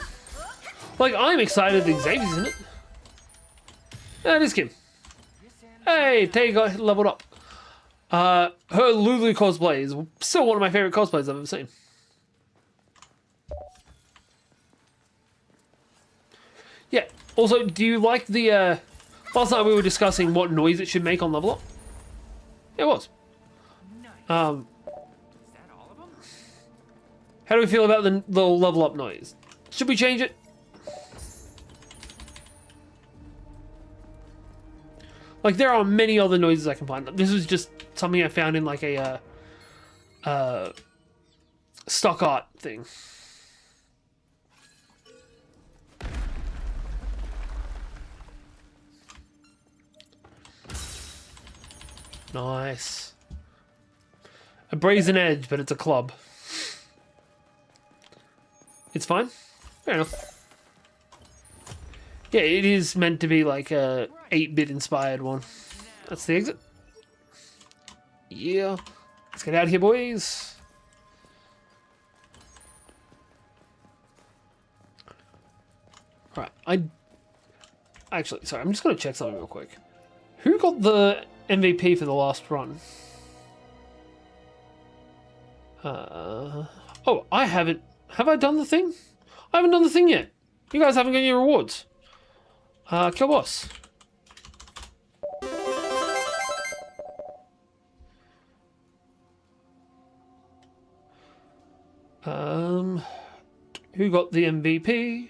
Like, I'm excited that Xavier's in it. It is Kim. Hey, Tay got leveled up. Her Lulu cosplay is still one of my favorite cosplays I've ever seen. Yeah. Also, do you like the, last night we were discussing what noise it should make on level up. It was. Is that all of them? How do we feel about the level up noise? Should we change it? Like, there are many other noises I can find. This was just something I found in, like, a stock art thing. Nice. A brazen edge, but it's a club. It's fine. Fair enough. Yeah, it is meant to be like a 8-bit inspired one. That's the exit. Yeah. Let's get out of here, boys. Alright, actually, sorry, I'm just going to check something real quick. Who got the MVP for the last run? Oh, I haven't. Have I done the thing? I haven't done the thing yet. You guys haven't got any rewards. Kill boss. Who got the MVP?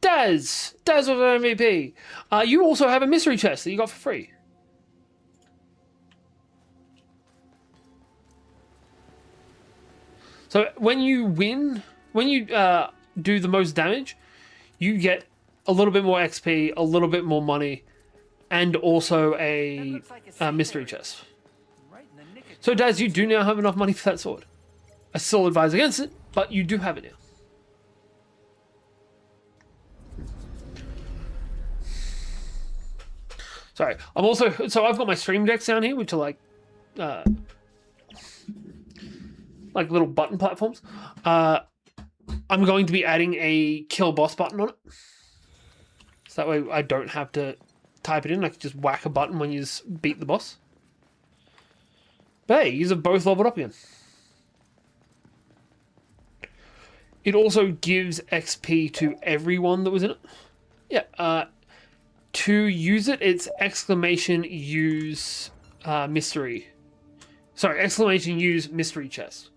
Daz! Daz was an MVP. You also have a mystery chest that you got for free. So when you win, when you do the most damage, you get a little bit more XP, a little bit more money, and also a mystery chest. Right in the nick of So Daz, you do now have enough money for that sword. I still advise against it, but you do have it now. Sorry, I'm also, so I've got my stream decks down here, which are like little button platforms. I'm going to be adding a kill boss button on it. So that way I don't have to type it in. I can just whack a button when you beat the boss. But hey, you have both leveled up again. It also gives XP to everyone that was in it. Yeah, to use it, it's exclamation use mystery. Sorry, exclamation use mystery chest.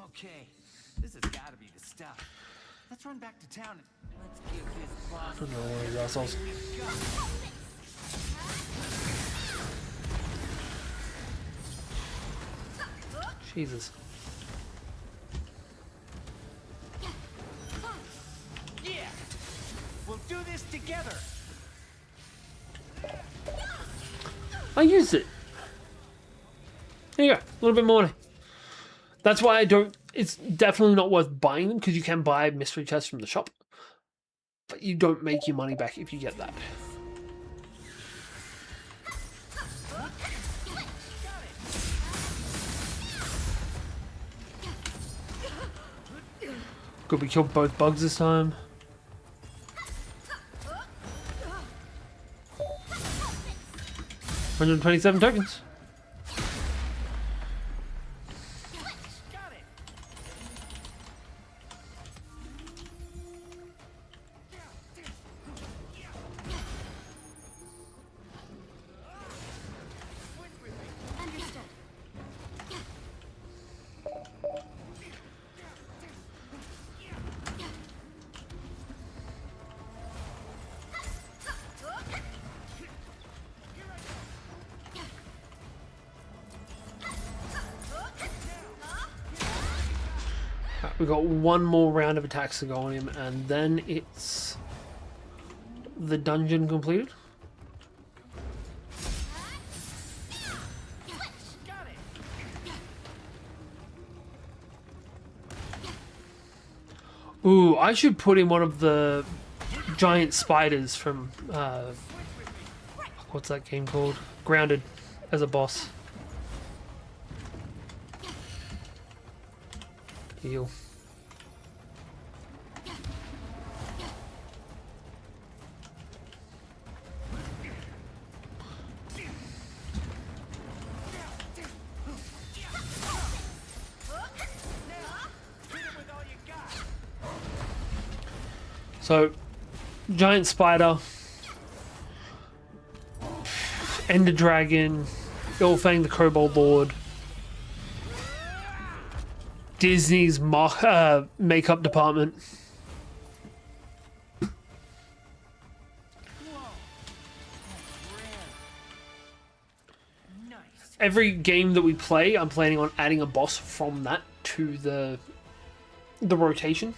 Okay, this has got to be the stuff. Let's run back to town and let's give this boss. I don't know where these assholes. Jesus. Yeah! We'll do this together! I used it. There you go. A little bit more money. That's why I don't... It's definitely not worth buying them, because you can buy mystery chests from the shop. But you don't make your money back if you get that. Good, we killed both bugs this time. $127 tokens. We've got one more round of attacks to go on him, and then it's the dungeon completed. Ooh, I should put in one of the giant spiders from what's that game called? Grounded as a boss. Heal. So, giant spider, Ender Dragon, Illfang the Kobold Lord, Disney's makeup department. Every game that we play, I'm planning on adding a boss from that to the rotation.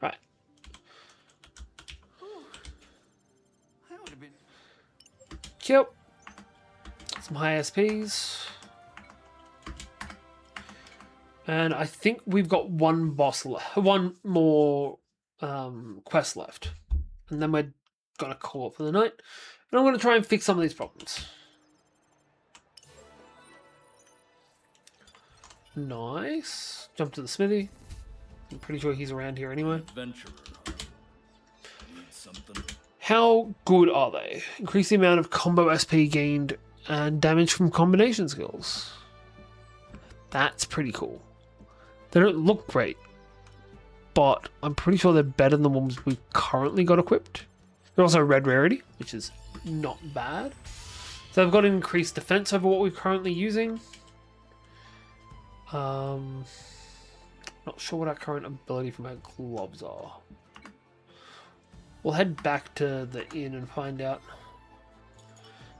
Right. That would have been... Yep. Some high SPs. And I think we've got one boss left, one more quest left. And then we're gonna call it for the night. And I'm gonna try and fix some of these problems. Nice. Jump to the smithy. I'm pretty sure he's around here anyway. Adventurer. Need something. How good are they? Increase the amount of combo SP gained and damage from combination skills. That's pretty cool. They don't look great, but I'm pretty sure they're better than the ones we've currently got equipped. They're also red rarity, which is not bad. So they've got an increased defense over what we're currently using. Not sure what our current ability from our gloves are. We'll head back to the inn and find out.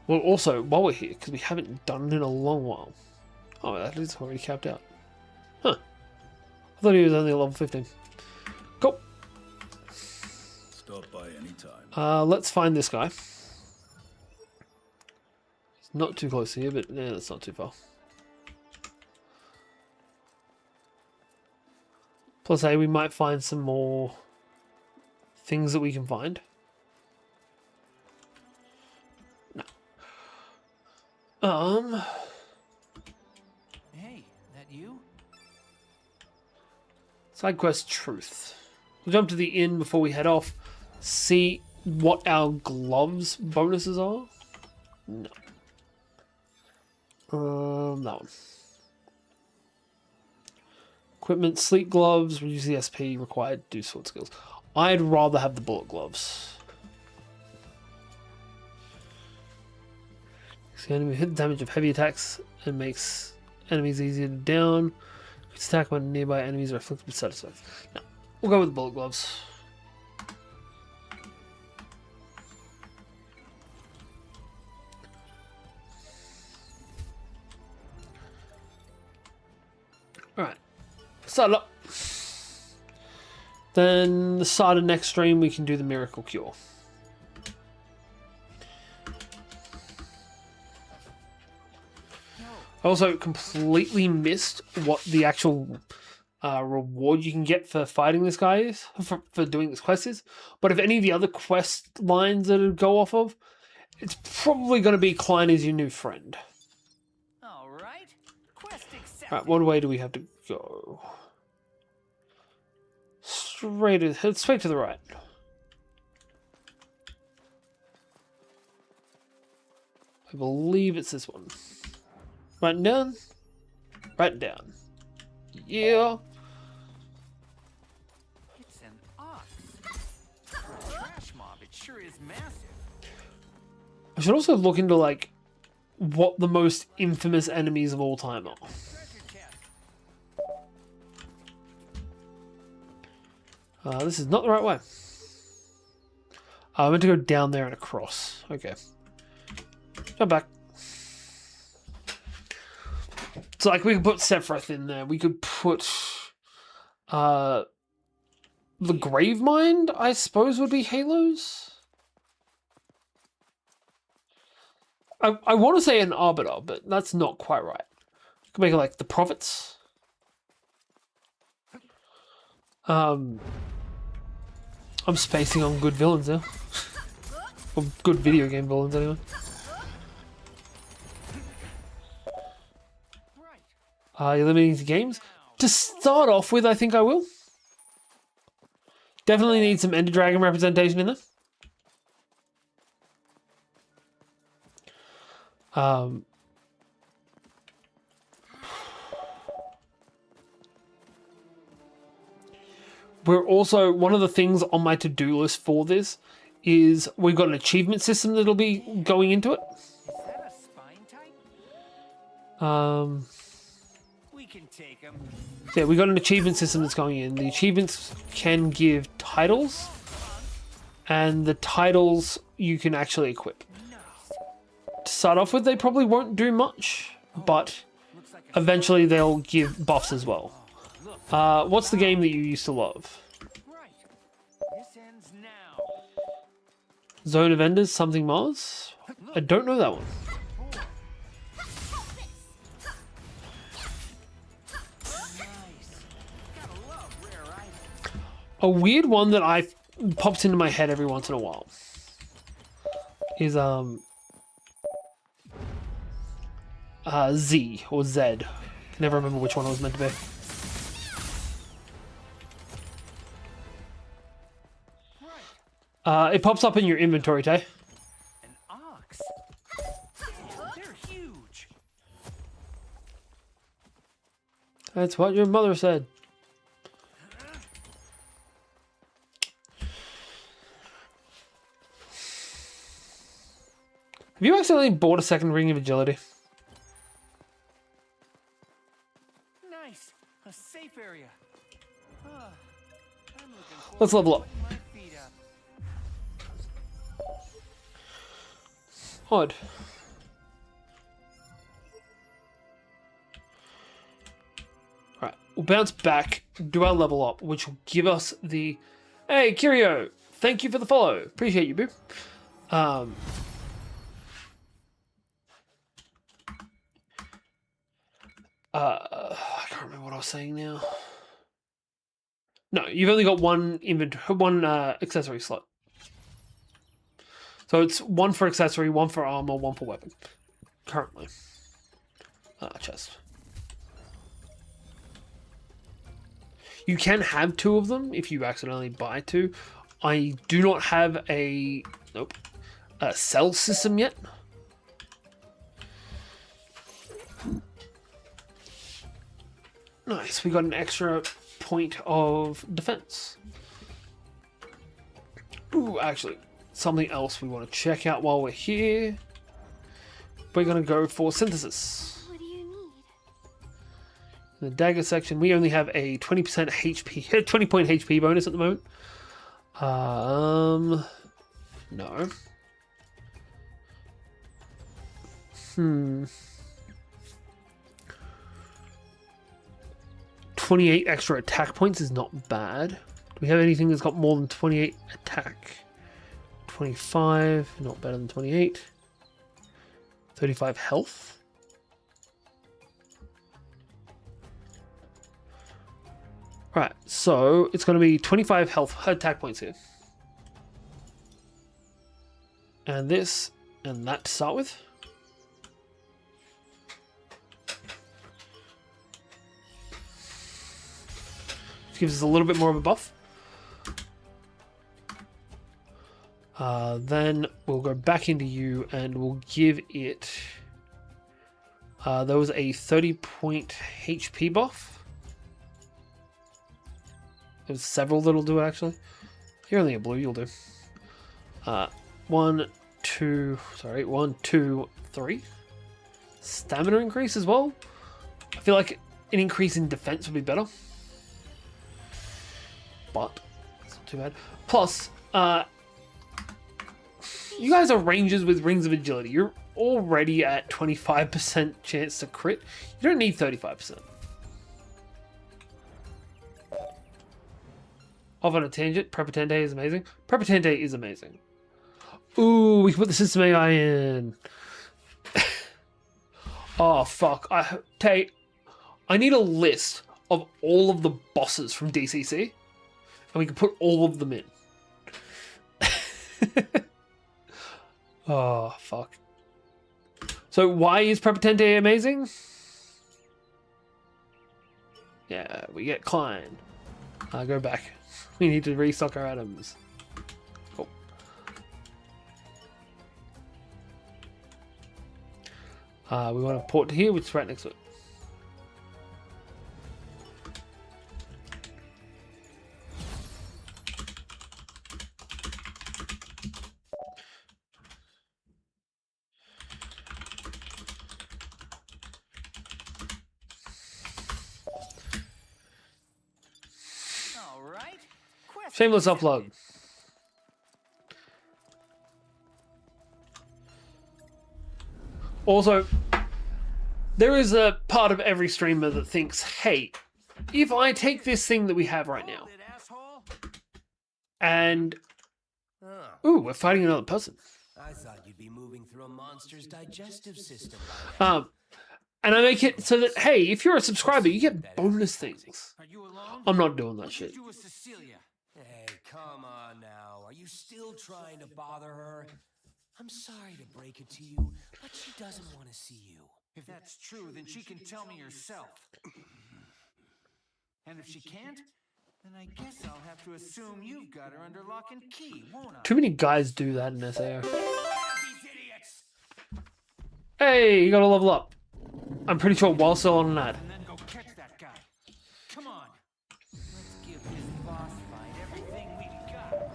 Well, also, while we're here, because we haven't done it in a long while. Oh, that is already capped out. Huh. I thought he was only at level 15. Cool. Stop by anytime. Let's find this guy. He's not too close here, but yeah, that's not too far. Plus, we might find some more things that we can find. No. Hey, that you? Side quest truth. We'll jump to the inn before we head off. See what our gloves bonuses are. No. That one. Equipment, sleep gloves, reduce the SP required to do sword skills. I'd rather have the bullet gloves. The enemy hit damage of heavy attacks and makes enemies easier to down. It's attack when nearby enemies are afflicted with side effects. No, we'll go with bullet gloves. Alright, start it up. Then the start of next stream we can do the miracle cure. I also completely missed what the actual reward you can get for fighting this guy is, for doing this quest is. But if any of the other quest lines that it go off of, it's probably going to be Klein is your new friend. All right. Quest accepted. Right, what way do we have to go? Straight to the right. I believe it's this one. Right and down. Right and down. Yeah. It's an ox. For a trash mob, it sure is massive. I should also look into, like, what the most infamous enemies of all time are. Treasure chest. This is not the right way. I meant to go down there and across. Okay. Jump back. So, like, we could put Sephiroth in there. We could put... the Gravemind, I suppose, would be Halos? I want to say an Arbiter, but that's not quite right. Could make it like the Prophets. I'm spacing on good villains now. Or good video game villains, anyway. You're limiting to games? To start off with, I think I will. Definitely need some Ender Dragon representation in there. We're also, one of the things on my to-do list for this is we've got an achievement system that'll be going into it. Is that a spine type? We can take him. Yeah, we got an achievement system that's going in. The achievements can give titles, and the titles you can actually equip. To start off with, they probably won't do much, but eventually they'll give buffs as well. What's the game that you used to love? Right. This ends now. Zone of Enders, something Mars? I don't know that one. A weird one that pops into my head every once in a while is Z or Z. Can never remember which one it was meant to be. It pops up in your inventory, Tay. An ox. They're huge. That's what your mother said. Have you accidentally bought a second ring of agility? Nice. A safe area. I'm looking forward Let's level up. to putting my feet up. Odd. Alright, we'll bounce back, do our level up, which will give us the... Hey, Kirio! Thank you for the follow. Appreciate you, boo. I can't remember what I was saying now. No, you've only got one accessory slot. So it's one for accessory, one for armor, one for weapon. Currently. Chest. You can have two of them if you accidentally buy two. I do not have a cell system yet. Nice, we got an extra point of defense. Ooh, actually, something else we want to check out while we're here we're going to go for synthesis. What do you need? In the dagger section, we only have a 20% HP, 20 point HP bonus at the moment. No. 28 extra attack points is not bad. Do we have anything that's got more than 28 attack? 25, not better than 28. 35 health. Right, so it's going to be 25 health attack points here. And this and that to start with. Which gives us a little bit more of a buff. Then we'll go back into you and we'll give it... there was a 30 point HP buff. There's several that'll do it actually. You're only a blue, you'll do. 1, 2, 3. Stamina increase as well. I feel like an increase in defense would be better. But it's not too bad. Plus, you guys are rangers with rings of agility. You're already at 25% chance to crit. You don't need 35%. Off on a tangent, Prepotente is amazing. Prepotente is amazing. Ooh, we can put the system AI in. Oh, fuck. I need a list of all of the bosses from DCC. And we can put all of them in. Oh, fuck. So why is Prepotente amazing? Yeah, we get Klein. Go back. We need to restock our items. Cool. We want to port to here, which is right next to it. Shameless upload. Also, there is a part of every streamer that thinks, hey, if I take this thing that we have right now and... Ooh, we're fighting another person. I thought you'd be moving through a monster's digestive system. And I make it so that, hey, if you're a subscriber, you get bonus things. I'm not doing that shit. Hey, come on now. Are you still trying to bother her? I'm sorry to break it to you, but she doesn't want to see you. If that's true, then she can tell me herself. And if she can't, then I guess I'll have to assume you've got her under lock and key, won't I? Too many guys do that in SAO. Hey, you gotta level up. I'm pretty sure while still on an ad. And then go catch that guy. Come on. Let's give this boss fight everything we got.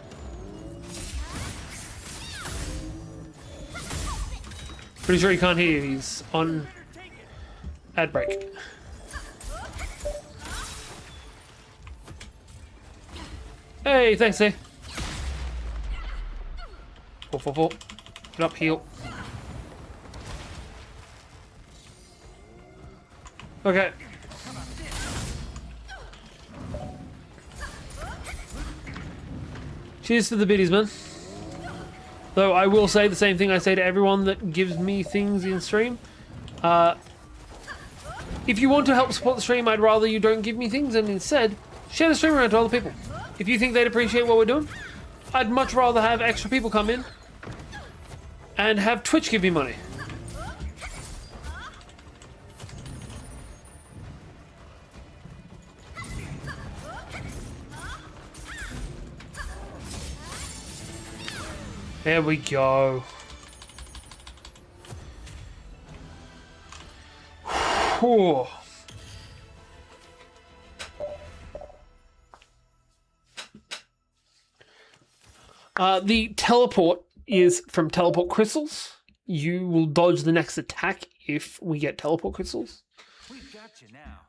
Pretty sure he can't hear you. He's on ad break. Hey, thanks, eh? 4. Get up, heal. Okay. Cheers for the biddies, man. Though I will say the same thing I say to everyone that gives me things in stream. If you want to help support the stream, I'd rather you don't give me things and instead share the stream around to other people. If you think they'd appreciate what we're doing, I'd much rather have extra people come in and have Twitch give me money. There we go. Whew. The teleport is from teleport crystals. you will dodge the next attack if we get teleport crystals. We've got you now.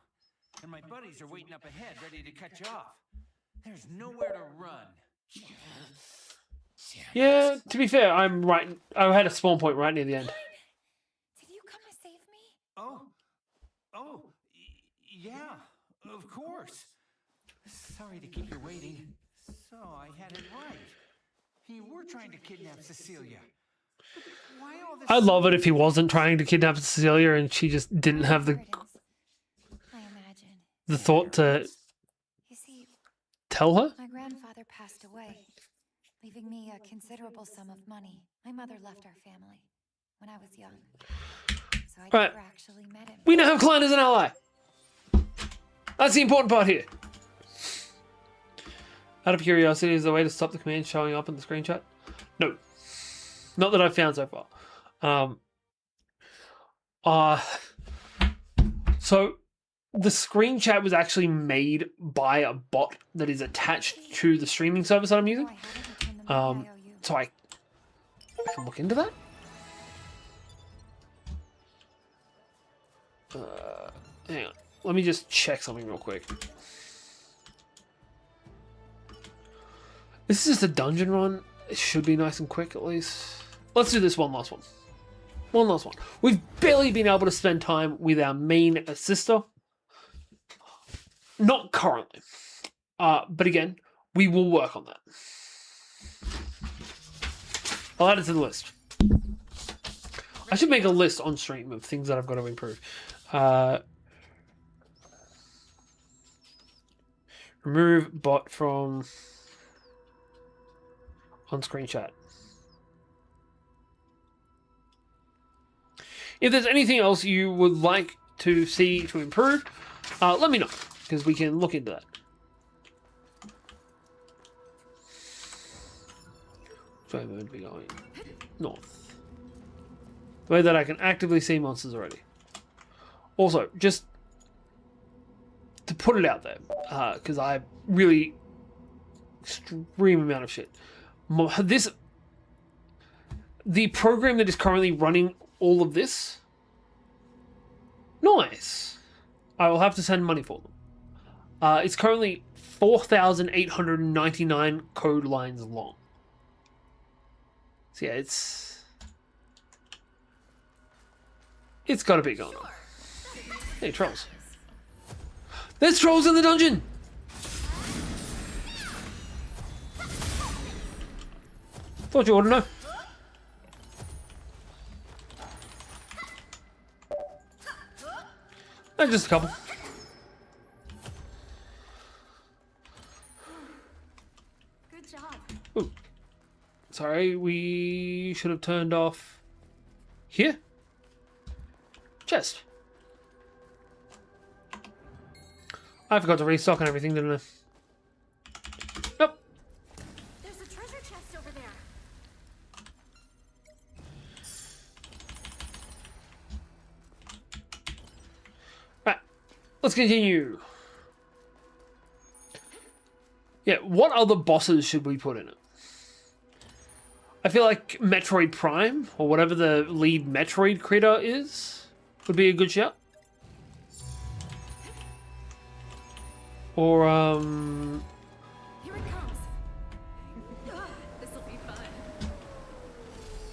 And my buddies are waiting up ahead, ready to cut you off. There's nowhere to run. Yeah, to be fair, I'm right. I had a spawn point right near the end. Did you come to save me? Yeah, of course. Sorry to keep you waiting. So I had it right. You were trying to kidnap Cecilia. But why all this? I'd love it if he wasn't trying to kidnap Cecilia and she just didn't have the I imagine. thought to You see, tell her. my grandfather passed away, leaving me a considerable sum of money. My mother left our family when I was young, so I Right. never actually met him. We now have Klein as an ally. That's the important part here. Out of curiosity, is there a way to stop the command showing up in the screenshot? No. Not that I've found so far. So the screen chat was actually made by a bot that is attached to the streaming service that I'm using. No, I haven't returned the money I owe you. So I can look into that. Hang on. Let me just check something real quick. This is just a dungeon run. It should be nice and quick at least. Let's do this one last one. One last one. We've barely been able to spend time with our main assister. Not currently. But again, we will work on that. I'll add it to the list. I should make a list on stream of things that I've got to improve. Remove bot from on-screen chat. If there's anything else you would like to see to improve, let me know, because we can look into that. So I'm going to be going north. The way that I can actively see monsters already. Also, just to put it out there, because I really extreme amount of shit. The program that is currently running all of this, nice. I will have to send money for them. It's currently 4,899 code lines long. So yeah, it's got to be going on. Hey, trolls. There's trolls in the dungeon! Thought you ought to know. Just a couple. Good job. Ooh. Sorry, we should have turned off here. Chest. I forgot to restock and everything, didn't I? Nope. There's a treasure chest over there. Right. Let's continue. Yeah, what other bosses should we put in it? I feel like Metroid Prime, or whatever the lead Metroid critter is, would be a good shout. Or, Here it comes. This'll be fun.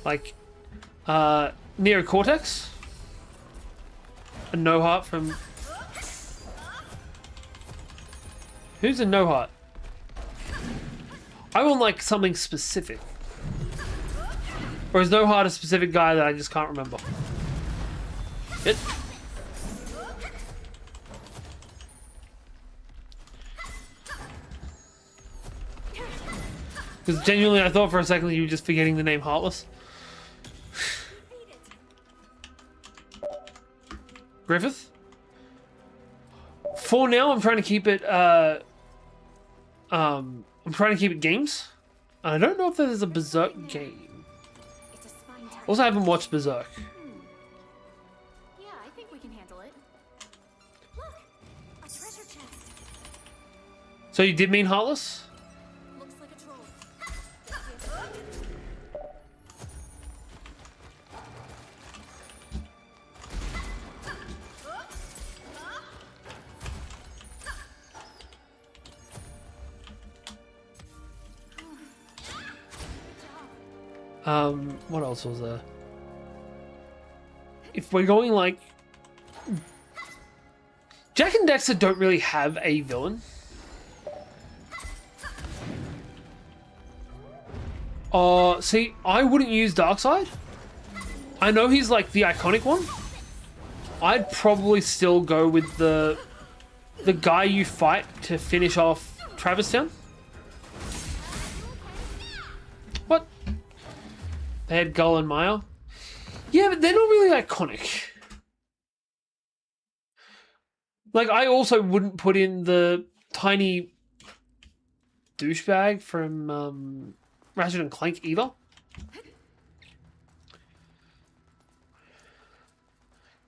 like, Neo Cortex? A No Heart from... Who's a No Heart? I want, like, something specific. Or is No Heart a specific guy that I just can't remember? It... Because genuinely, I thought for a second you were just forgetting the name Heartless. Griffith? For now, I'm trying to keep it, I'm trying to keep it games. And I don't know if there's a Berserk game. It's a spine type. Also, I haven't watched Berserk. Yeah, I think we can handle it. Look, a treasure chest. So you did mean Heartless? Looks like a troll. What else was there? If we're going like... Jack and Dexter don't really have a villain. See, I wouldn't use Darkseid. I know he's like the iconic one. I'd probably still go with the guy you fight to finish off Travis Town. What? They had Gull and Maya. Yeah, but they're not really iconic. Like, I also wouldn't put in the tiny douchebag from Ratchet and Clank either.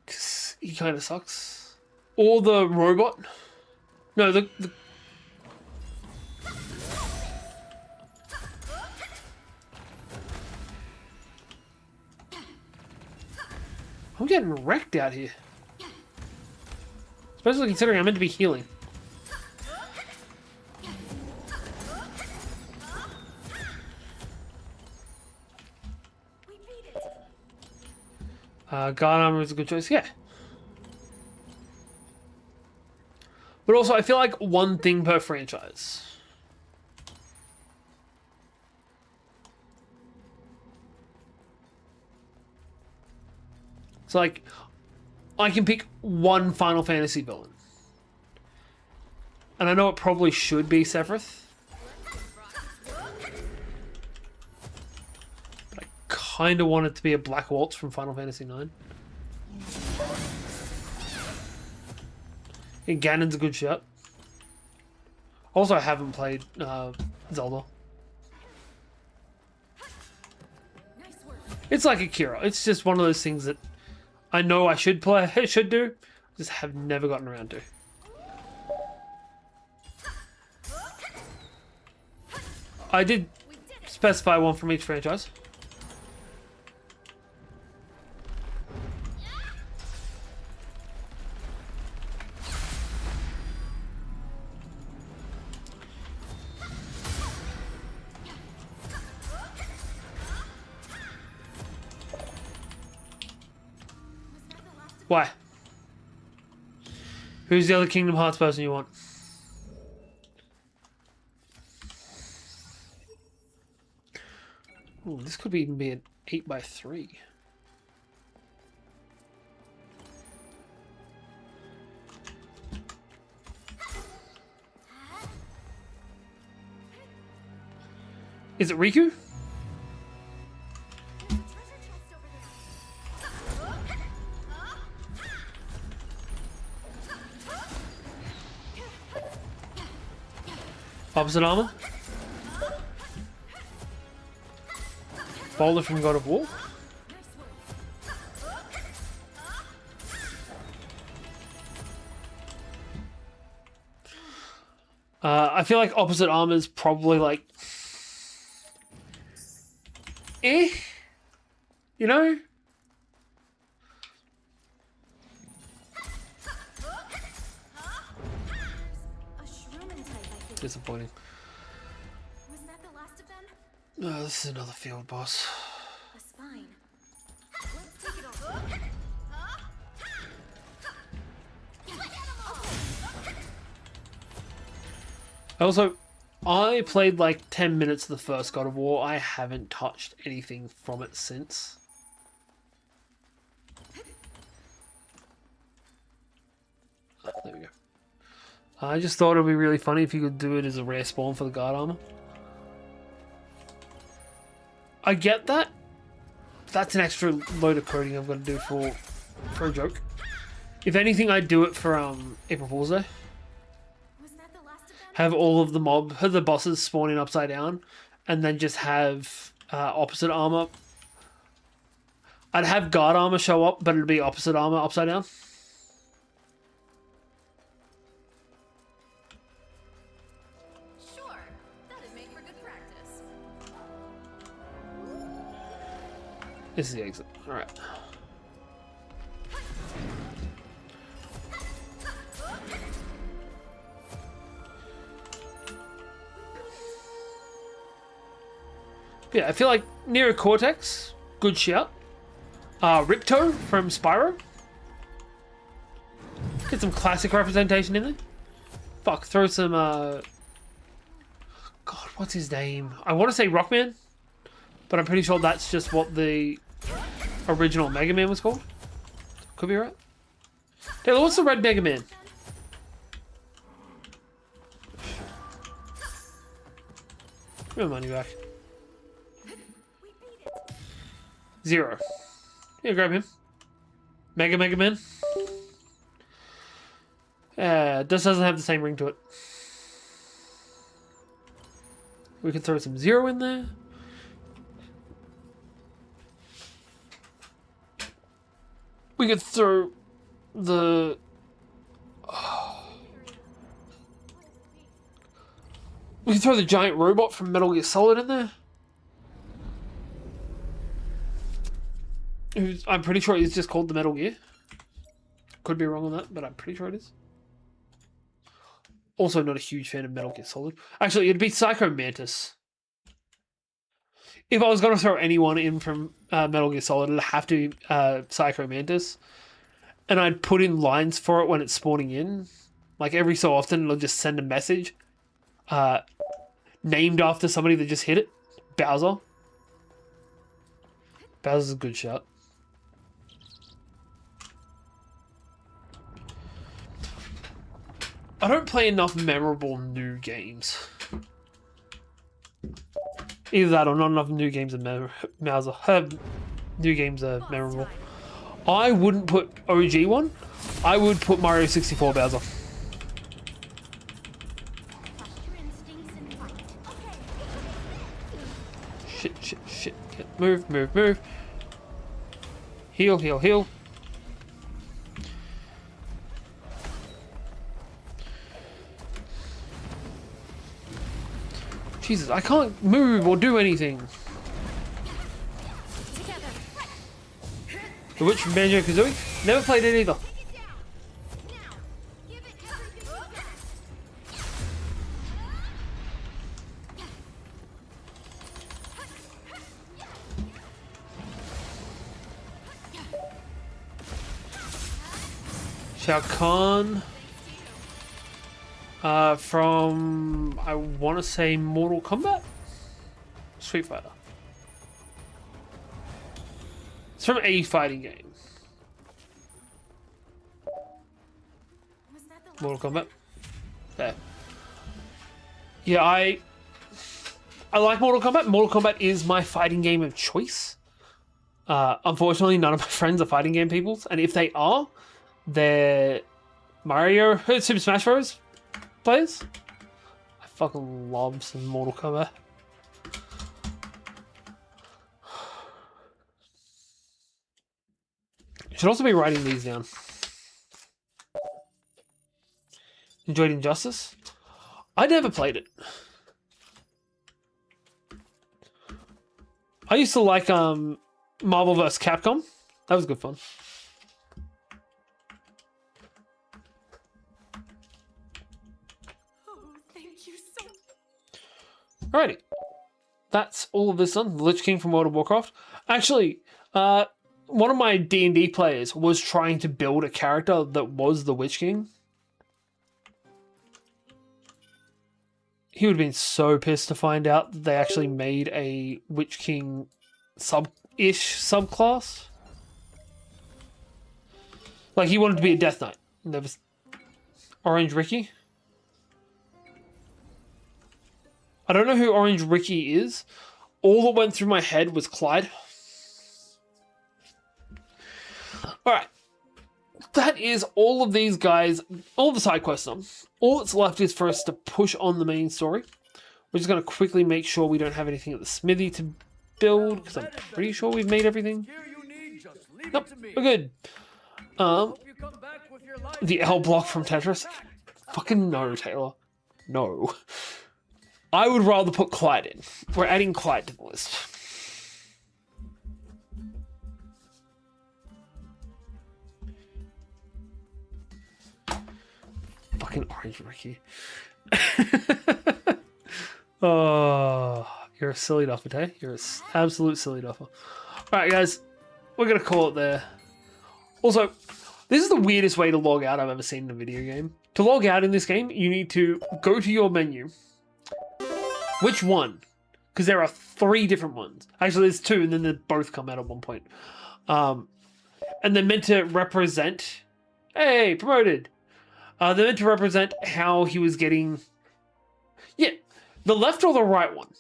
Because he kind of sucks. Or the robot. No, the I'm getting wrecked out here. Especially considering I'm meant to be healing. Guard armor is a good choice, yeah. But also, I feel like one thing per franchise. It's like, I can pick one Final Fantasy villain. And I know it probably should be Sephiroth. But I kind of want it to be a Black Waltz from Final Fantasy IX. And Ganon's a good shot. Also, I haven't played Zelda. It's like Akira. It's just one of those things that I know I should play, I should do, just have never gotten around to. I did specify one from each franchise. Why? Who's the other Kingdom Hearts person you want? Ooh, this could even be an 8x3. Is it Riku? Opposite armor? Boulder from God of War? I feel like opposite armor is probably like... You know? Disappointing. Was that the last of them? Oh, this is another field boss. A spine. Let's take it off. I played like 10 minutes of the first God of War. I haven't touched anything from it since. Oh, there we go. I just thought it would be really funny if you could do it as a rare spawn for the guard armor. I get that. That's an extra load of coding I've got to do for a joke. If anything, I'd do it for April Fool's Day. Was that the last of them? Have all of the bosses spawning upside down, and then just have opposite armor. I'd have guard armor show up, but it'd be opposite armor upside down. Sure. That'd make for good practice. This is the exit. Alright. Yeah, I feel like Neo Cortex, good shout. Ripto from Spyro. Get some classic representation in there. Fuck, throw some, God, what's his name? I want to say Rockman, but I'm pretty sure that's just what the original Mega Man was called. Could be right. Taylor, what's the red Mega Man? Give my money back. 0. Yeah, grab him. Mega Man. This doesn't have the same ring to it. We could throw some 0 in there. We could throw the... We could throw the giant robot from Metal Gear Solid in there. I'm pretty sure it's just called the Metal Gear. Could be wrong on that, but I'm pretty sure it is. Also not a huge fan of Metal Gear Solid. Actually, it'd be Psycho Mantis. If I was going to throw anyone in from Metal Gear Solid, it'd have to be Psycho Mantis. And I'd put in lines for it when it's spawning in. Like every so often, it'll just send a message named after somebody that just hit it. Bowser. Bowser's a good shot. I don't play enough memorable new games. Either that or not enough new games are new games are memorable. I wouldn't put OG one. I would put Mario 64 Bowser. Shit. Move. Heal. Jesus, I can't move or do anything. The Witch from Banjo-Kazooie? Never played it either. Shao Kahn. From, I want to say Mortal Kombat? Street Fighter. It's from a fighting game. Mortal Kombat. There. Yeah, I like Mortal Kombat. Mortal Kombat is my fighting game of choice. Unfortunately, none of my friends are fighting game people, and if they are, they're Mario, Super Smash Bros. Players. I fucking love some Mortal Kombat. Should also be writing these down. Enjoyed Injustice? I never played it. I used to like Marvel vs. Capcom. That was good fun. Alrighty. That's all of this done. The Lich King from World of Warcraft. Actually, one of my D&D players was trying to build a character that was the Witch King. He would have been so pissed to find out that they actually made a Witch King sub-ish subclass. Like, he wanted to be a Death Knight. And there was Orange Ricky. I don't know who Orange Ricky is. All that went through my head was Clyde. Alright. That is all of these guys, all the side quests done. All that's left is for us to push on the main story. We're just going to quickly make sure we don't have anything at the smithy to build, because I'm pretty sure we've made everything. Nope, we're good. The L block from Tetris. Fucking no, Taylor. No. I would rather put Clyde in. We're adding Clyde to the list. Fucking Orange Ricky. Oh, You're a silly duffer, Tay. You're an absolute silly duffer. Alright, guys. We're going to call it there. Also, this is the weirdest way to log out I've ever seen in a video game. To log out in this game, you need to go to your menu. Which one? Because there are 3 different ones. Actually, there's 2, and then they both come out at one point. And they're meant to represent... Hey, promoted! They're meant to represent how he was getting... Yeah, the left or the right one.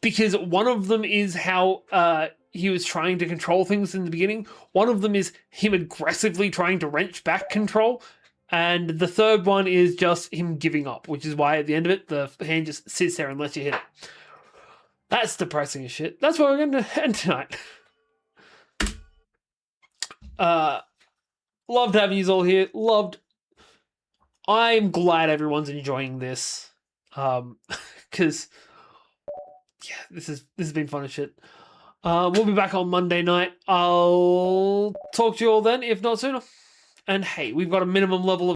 Because one of them is how he was trying to control things in the beginning. One of them is him aggressively trying to wrench back control. And the third one is just him giving up, which is why at the end of it, the hand just sits there and lets you hit it. That's depressing as shit. That's what we're going to end tonight. Loved having you all here. I'm glad everyone's enjoying this. Because, yeah, this has been fun as shit. We'll be back on Monday night. I'll talk to you all then, if not sooner. And hey, we've got a minimum level of